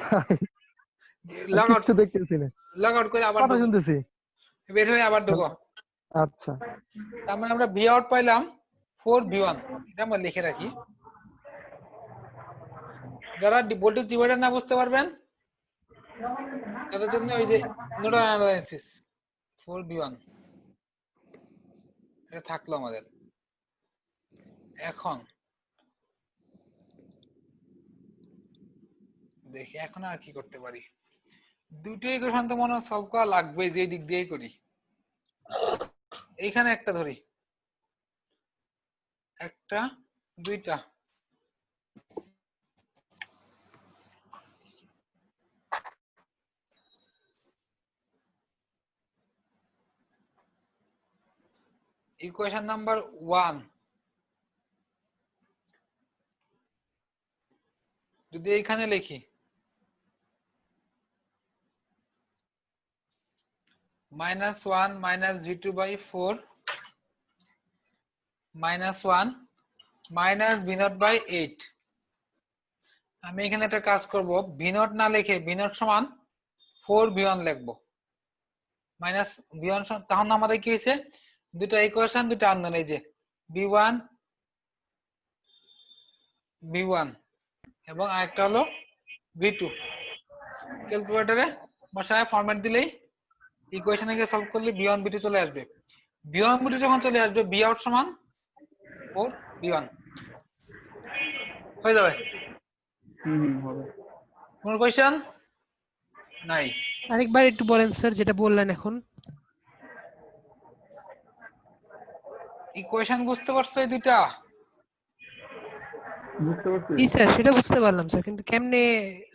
ভাই, লগ আউট, কিচ্ছু দেখতেছি না, লগ আউট করে আবার কথা ঢুকো, শুনতেছি। বের হয়ে আবার ঢুকো। আচ্ছা তার মানে আমরা ভি আউট পাইলাম 4v1, এটা আমরা লিখে রাখি। যারা ভোল্টেজ ডিভাইডার না বুঝতে পারবেন তাদের জন্য ওই যে নোডাল অ্যানালাইসিস 4v1 এটা থাকলো আমাদের। এখন দেখি এখন আর কি করতে পারি। দুটো ইকুয়েশন তো মনে হয় সলভ করা লাগবে, যে দিক দিয়েই করি। এইখানে একটা ধরি, একটা দুইটা, ইকুয়েশন নাম্বার 1 যদি এইখানে লিখি -1 মাইনাস v2/4 -1 মাইনাস v0/8, আমি এখানে একটা কাজ করব, v0 না লিখে v0 সমান 4v1 লিখবো, মাইনাস v1 তখন আমাদের কি হয়েছে, দুটো ইকুয়েশন দুটো আননোন, এই যে v1 এবং আরেকটা হলো v2। ক্যালকুলেটরে বসায় ফরম্যাট দিলেই ইকুয়েশনে গিয়ে সলভ করলে v1 v2 চলে আসবে। v1 v2 যখন চলে আসবে v out সমান 4v1 হয়ে যাবে। হবে। কোন কোশ্চেন নাই? আরেকবার একটু বলেন স্যার যেটা বললেন এখন। ইকুয়েশন বুঝতে পারছো এই দুইটা? বুঝতে পারছি। জি স্যার সেটা বুঝতে পারলাম স্যার, কিন্তু কেমনে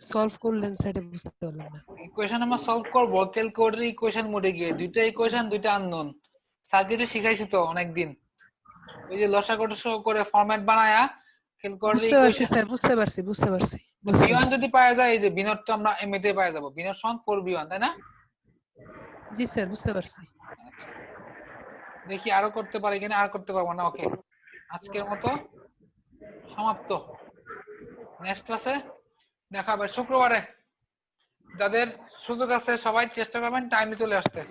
সলভ করলেন সেটা বুঝতে পারলাম না। ইকুয়েশন আমরা সলভ করব ক্যালকুলেটরে ইকুয়েশন মোডে গিয়ে, দুইটা ইকুয়েশন দুইটা আননোন, সার্কিটে শিখাইছি তো অনেকদিন, ওই যে লসাগু করে ফরম্যাট বানায়া ক্যালকুলেটরে বুঝতে পারছি ইকুয়েশন স্যার, বুঝতে পারছি বুঝতে পারছি। v1 যদি পাওয়া যায়, এই যে v0 টা আমরা এমনিতে পাওয়া যাব, v0 সমান 4v1, তাই না? জি স্যার বুঝতে পারছি। আচ্ছা, দেখি আরো করতে পারি কিনা, আর করতে পারবো না। ওকে, আজকের মতো সমাপ্ত। নেক্সট ক্লাসে দেখা হবে শুক্রবারে। যাদের সুযোগ আছে সবাই চেষ্টা করবেন টাইমে চলে আসতে।